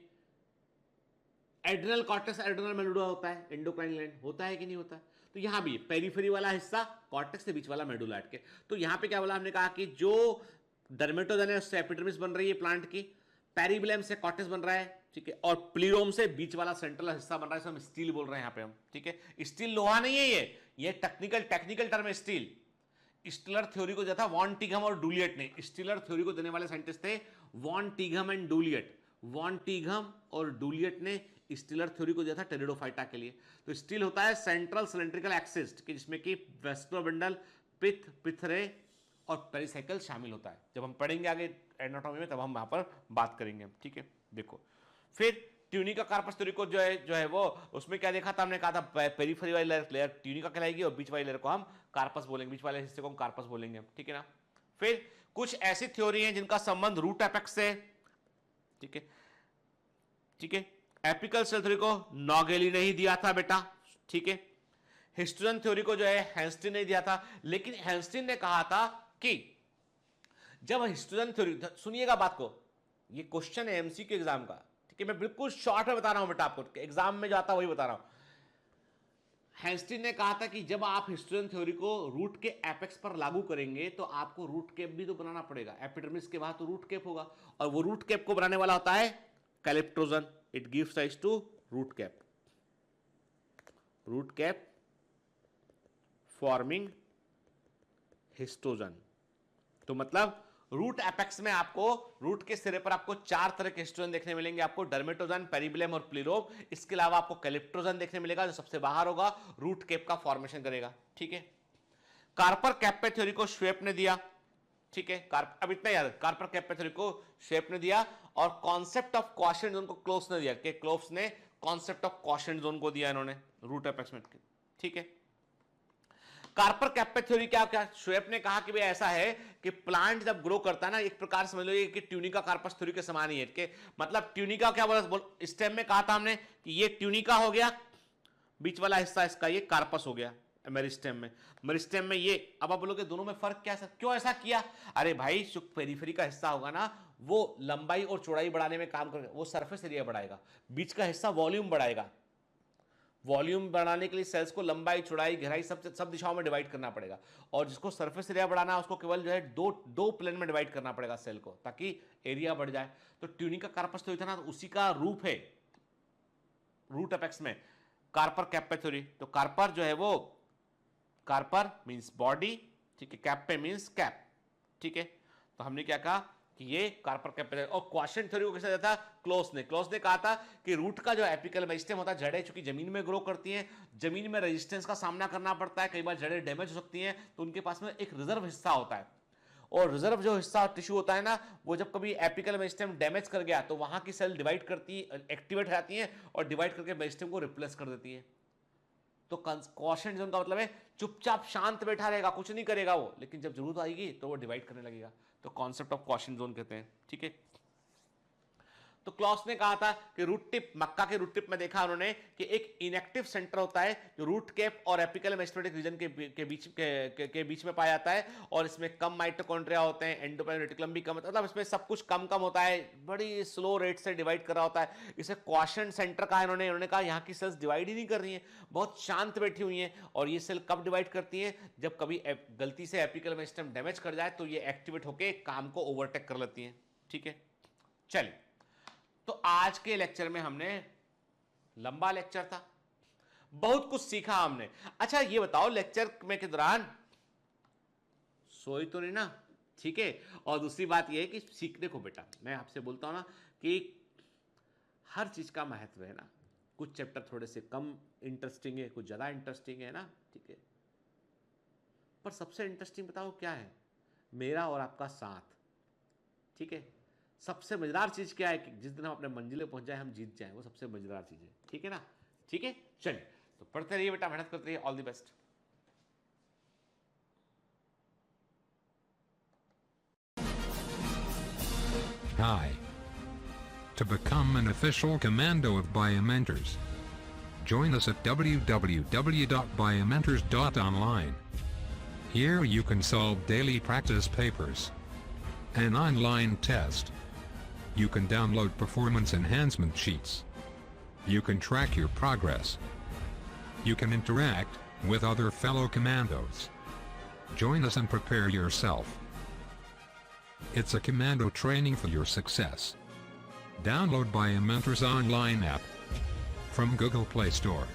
एड्रिनल कॉर्टेक्स एड्रिनल मेडुला होता है, एंडोक्राइन ग्लैंड होता है कि नहीं होता है। तो यहां भी पेरीफेरी वाला हिस्सा कॉर्टेक्स से बीच वाला मेडुला के। तो यहां पे क्या बोला हमने, कहा कि जो डर्मेटोजन है उससे एपिडर्मिस बन रही है प्लांट की, पेरिब्लेम से कॉर्टेक्स बन रहा है, ठीक है, और प्लीरोम से बीच वाला सेंट्रल हिस्सा बन रहा है, इसमें हम स्टील बोल रहे हैं यहां पे हम, ठीक है। स्टील लोहा नहीं है, ये टेक्निकल टर्म है स्टील। स्टीलर थ्योरी को जो था वॉन टिघम और डूलियट ने, स्टीलर थ्योरी को देने वाले साइंटिस्ट थे वॉन टिघम एंड डूलियट। वॉन टिघम और डूलियट ने स्टीलर थ्योरी को दिया था टेरिडोफाइटा के लिए। तो स्टील होता है सेंट्रल सिलेंड्रिकल एक्सिस, जिसमें कि वेस्कुलर बंडल, पिथ, पिथरे और पेरिसाइकिल शामिल होता है। जब हम पढ़ेंगे आगे एनाटॉमी में तब हम वहां पर बात करेंगे, ठीक है। देखो फिर ट्यूनिका कार्पस थ्योरी को जो है वो, उसमें क्या देखा था हमने, कहा था पेरिफेरी वाली लेयर ट्यूनिका कहलाएगी और बीच वाली लेयर को हम कार्पस बोलेंगे, बीच वाले हिस्से को हम कार्पस बोलेंगे, ठीक है ना। फिर कुछ ऐसी थ्योरी हैं जिनका संबंध रूट एपेक्स से, ठीक है, ठीक है। एपिकल सेल थ्योरी को नॉगेली ने ही दिया था बेटा, ठीक है। हिस्टोजन थ्योरी को जो है हैंस्टीन ने दिया था, लेकिन हैंस्टीन ने कहा था कि जब हिस्टोजन थ्योरी, सुनिएगा बात को, ये क्वेश्चन है एमसीक्यू एग्जाम का, ठीक है, मैं बिल्कुल शॉर्ट में बता रहा हूं बेटा आपको, एग्जाम में जो आता है वही बता रहा हूं। हैंस्टीन ने कहा था कि जब आप हिस्टोजन थ्योरी को रूट के एपेक्स पर लागू करेंगे तो आपको रूट कैप भी तो बनाना पड़ेगा, एपिडर्मिस के बाद तो रूट कैप होगा, और वो रूट कैप को बनाने वाला होता है calyptrogen. It gives rise to root cap forming histogen. तो मतलब रूट एपेक्स में आपको, रूट के सिरे पर आपको चार तरह के हिस्टोजन देखने मिलेंगे, आपको डर्मेटोजन, पेरिब्लेम और प्लीरोम। इसके अलावा आपको कैलिप्टोजन देखने मिलेगा जो सबसे बाहर होगा, रूट कैप का फॉर्मेशन करेगा, ठीक है। कार्पर कैप्पे थ्योरी को श्वेप ने दिया, ठीक है, अब इतना याद, कार्पर कैप्पे थ्योरी को श्वेप ने दिया, और कॉन्सेप्ट ऑफ क्वॉशेंट जोन को क्लोव्स ने दिया, कि क्लोव्स ने कॉन्सेप्ट ऑफ क्वॉशेंट जोन को दिया इन्होंने रूट एपेक्स में, ठीक है। कार्पर कैप्पे थ्योरी क्या श्वेप ने कहा कि भाई ऐसा है कि प्लांट जब ग्रो करता है ना, एक प्रकार समझ लो कि ट्यूनिका कार्पस थ्योरी के समान ही है, कि मतलब ट्यूनिका क्या बोला स्टेम में, कहा था हमने कि ये ट्यूनिका हो गया, बीच वाला हिस्सा इसका ये कार्पस हो गया मेरिस्टेम में, मेरिस्टेम में ये। अब आप बोलोगे दोनों में फर्क क्या है, क्यों ऐसा किया? अरे भाई जो पेरिफेरी का हिस्सा होगा ना वो लंबाई और चौड़ाई बढ़ाने में काम करेगा, वो सरफेस एरिया बढ़ाएगा, बीच का हिस्सा वॉल्यूम बढ़ाएगा। वॉल्यूम बढ़ाने के लिए सेल्स को लंबाई, चौड़ाई, गहराई सब दिशाओं में डिवाइड करना पड़ेगा, और जिसको सरफेस एरिया बढ़ाना है उसको केवल जो है दो प्लेन में डिवाइड करना पड़ेगा सेल को, ताकि एरिया बढ़ जाए। तो ट्यूनिका कार्पस थ्योरी था ना, उसी का रूप है रूट एपेक्स में कार्पर कैप्पे थ्योरी। तो कार्पर जो है वो, कार्पर मींस बॉडी, ठीक है, कैप्पे मींस कैप, ठीक है। तो हमने क्या कहा कि ये कार्पर कैप्पे, और क्वॉशेंट थ्योरी को किसने दिया था? क्लोव्स ने कहा था कि रूट का जो एपिकल मेरिस्टेम होता है, जड़ें चूंकि जमीन में ग्रो करती हैं, जमीन में रेजिस्टेंस का सामना करना पड़ता है, कई बार जड़ें डैमेज हो सकती हैं, तो उनके पास में एक रिजर्व हिस्सा होता है, और रिजर्व जो हिस्सा टिश्यू होता है ना, वो जब कभी एपिकल मेरिस्टेम डैमेज कर गया तो वहां की सेल डिवाइड करती, एक्टिवेट हो जाती है और डिवाइड करके मेरिस्टेम को रिप्लेस कर देती है। तो क्वेश्चन जोन का मतलब है चुपचाप शांत बैठा रहेगा, कुछ नहीं करेगा वो, लेकिन जब जरूरत आएगी तो वो डिवाइड करने लगेगा, तो कॉन्सेप्ट ऑफ क्वेश्चन जोन कहते हैं। ठीक है, तो क्लॉस ने कहा था कि रूट टिप, मक्का के रूट टिप में देखा उन्होंने कि एक इनएक्टिव सेंटर होता है जो रूट कैप और एपिकल मेस्टोडिक रीजन के बीच में पाया जाता है, और इसमें कम माइटोकॉन्ड्रिया होते हैं, एंडोप्लाज्मिक रेटिकुलम भी कम, मतलब इसमें सब कुछ कम होता है, बड़ी स्लो रेट से डिवाइड कर रहा होता है। इसे क्वेश्चन सेंटर कहा इन्होंने कहा यहाँ की सेल्स डिवाइड ही नहीं कर रही हैं, बहुत शांत बैठी हुई हैं, और ये सेल कब डिवाइड करती हैं, जब कभी गलती से एपिकल मेरिस्टेम डैमेज कर जाए तो ये एक्टिवेट होकर काम को ओवरटेक कर लेती हैं। ठीक है, चलिए, तो आज के लेक्चर में हमने, लंबा लेक्चर था, बहुत कुछ सीखा हमने। अच्छा ये बताओ, लेक्चर में के दौरान सोई तो नहीं ना? ठीक है, और दूसरी बात यह है कि सीखने को बेटा, मैं आपसे बोलता हूं ना कि हर चीज का महत्व है ना, कुछ चैप्टर थोड़े से कम इंटरेस्टिंग है, कुछ ज्यादा इंटरेस्टिंग है ना, ठीक है, पर सबसे इंटरेस्टिंग बताओ क्या है? मेरा और आपका साथ। ठीक है, सबसे मजेदार चीज क्या है कि जिस दिन हम अपने मंजिल पहुंच जाए, हम जीत जाएं, वो सबसे मजेदार चीज है। ठीक है ना? ठीक है, चलिए, तो पढ़ते रहिए बेटा, मेहनत करते रहिए, all the best.
Hi. To become an official commando of Biomentors, join us at www.biomentors.online. Here you can solve daily practice papers, an online test. You can download performance enhancement sheets. You can track your progress. You can interact with other fellow commandos. Join us and prepare yourself. It's a commando training for your success. Download Biomentors online app from Google Play Store.